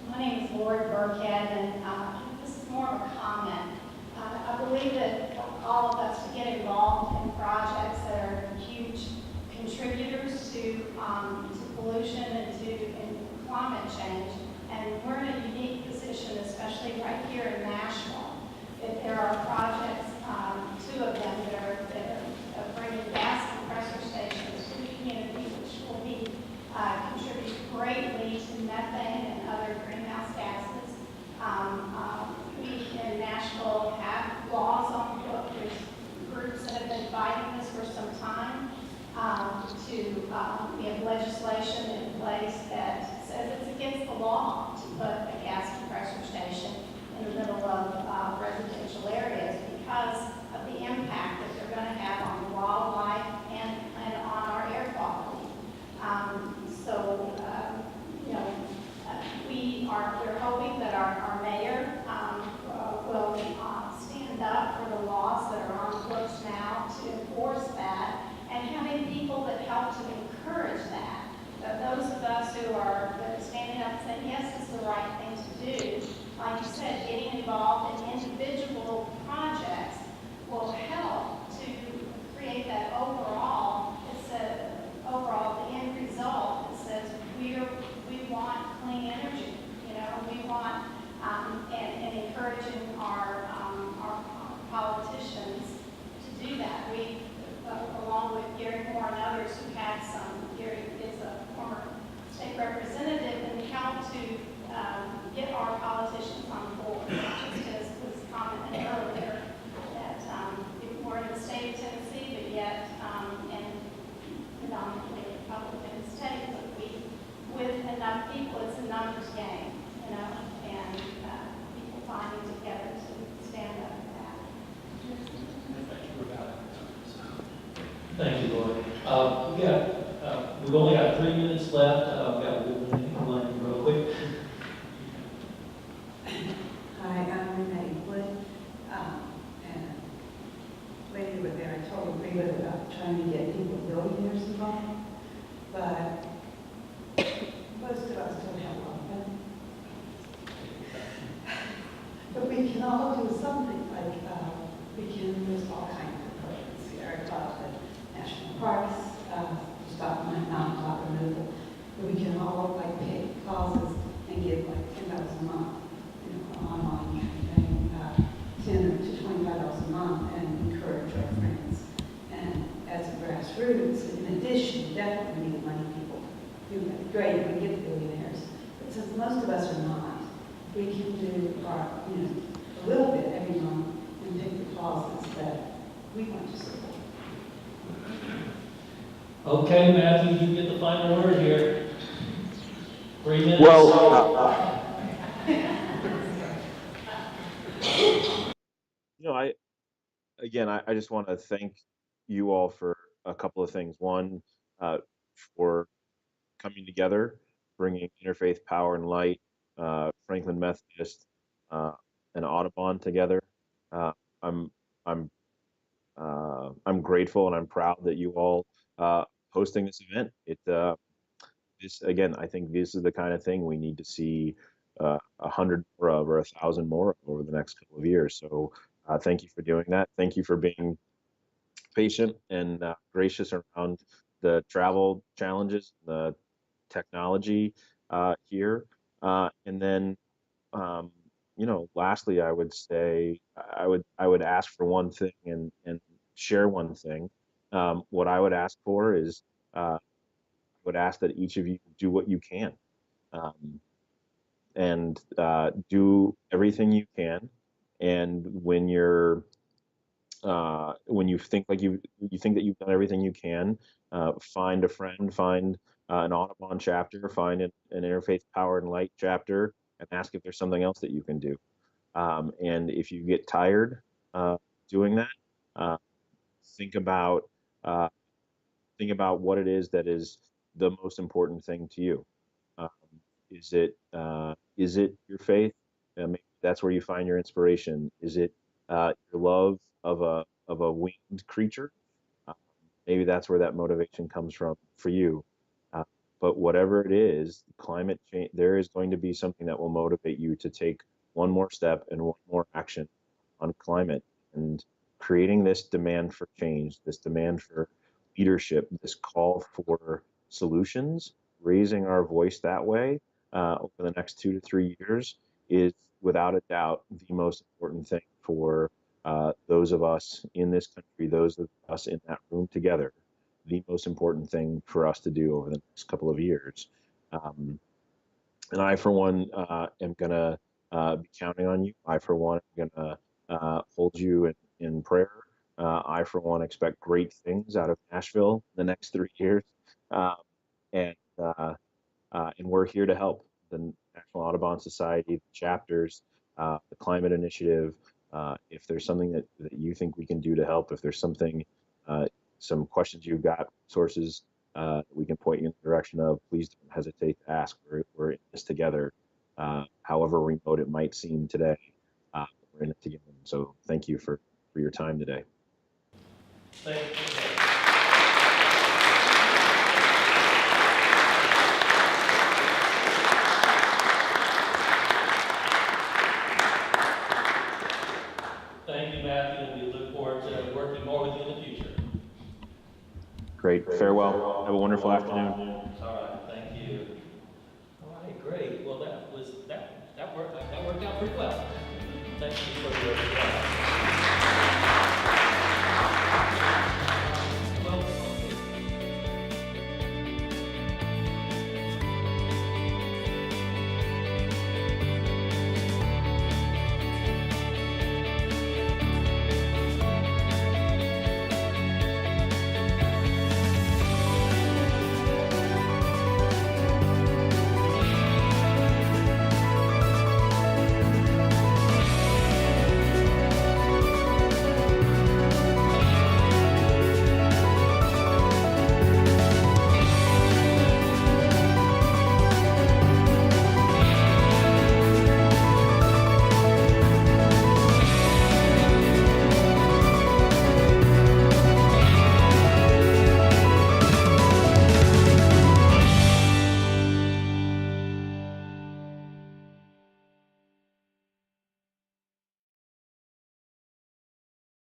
My name is Lori Burkhead, and this is more of a comment. I believe that all of us to get involved in projects that are huge contributors to pollution and to climate change, and we're in a unique position, especially right here in Nashville. If there are projects, two of them that are bringing gas compressor stations to the community, which will be contribute greatly to methane and other greenhouse gases. We in Nashville have laws on the book. There's groups that have been fighting this for some time. We have legislation in place that says it's against the law to put a gas compressor station in the middle of residential areas because of the impact that they're going to have on wildlife and on our air quality. We're hoping that our mayor will stand up for the laws that are on the books now to enforce that, and having people that help to encourage that. Those of us who are standing up and saying, yes, it's the right thing to do, like you said, getting involved in individual projects will help to create that overall. The end result that says we want clean energy. We want and encouraging our politicians to do that. We, along with Gary Moore and others who had some. Gary is a former state representative and helped to get our politicians on board. Just as was commented earlier, that we're in the state of Tennessee, but yet and predominantly Republican state, but with enough people, it's a numbers game, and people finding together to stand up for that. Thank you, Lori. We've only got 3 minutes left. I've got one real quick. Hi, I'm Renee Wood, and lady over there, I totally agree with about trying to get people billionaires involved, but most of us don't have a lot of money. But we can all do something, like there's all kinds of programs here about the national parks, stop non-stop removal, but we can all pay causes and give $10 a month, online campaign, $10 to $25 a month, and encourage our friends. And as a grassroots, in addition, definitely need money people. Great, we get billionaires, but since most of us are not, we can do our, a little bit every month and pick the causes that we want to support. Okay, Matthew, you get the final word here. 3 minutes. Well, I just want to thank you all for a couple of things. One, for coming together bringing Interfaith Power and Light, Franklin Methodist, and Audubon together. I'm I'm I'm grateful and I'm proud that you all hosting this event. This again, I think this is the kind of thing we need to see 100 more of or 1,000 more over the next couple of years. So thank you for doing that. Thank you for being patient and gracious around the travel challenges, the technology here, and then lastly, I would say I would ask for one thing and share one thing. What I would ask for is I would ask that each of you do what you can, and do everything you can. And when you think like you think that you've done everything you can, find a friend, find an Audubon chapter, find an Interfaith Power and Light chapter, and ask if there's something else that you can do. And if you get tired doing that, think about what it is that is the most important thing to you. Is it your faith? Maybe that's where you find your inspiration. Is it your love of a winged creature? Maybe that's where that motivation comes from for you. But whatever it is, climate change, there is going to be something that will motivate you to take one more step and one more action on climate, and creating this demand for change, this demand for leadership, this call for solutions, raising our voice that way over the next 2 to 3 years is without a doubt the most important thing for those of us in this country, those of us in that room together, the most important thing for us to do over the next couple of years. And I, for one, am going to be counting on you. I, for one, am going to hold you in prayer. I, for one, expect great things out of Nashville the next 3 years. And we're here to help. The National Audubon Society, the chapters, the Climate Initiative. If there's something that you think we can do to help, if there's something, some questions you've got, sources that we can point you in the direction of, please don't hesitate to ask. We're in this together, however remote it might seem today. We're in it together. So thank you for your time today. Thank you. Thank you, Matthew, and we look forward to working more with you in the future. Great. Farewell. Have a wonderful afternoon. All right. Thank you. All right. Great. Well, that worked out pretty well. Thank you for your.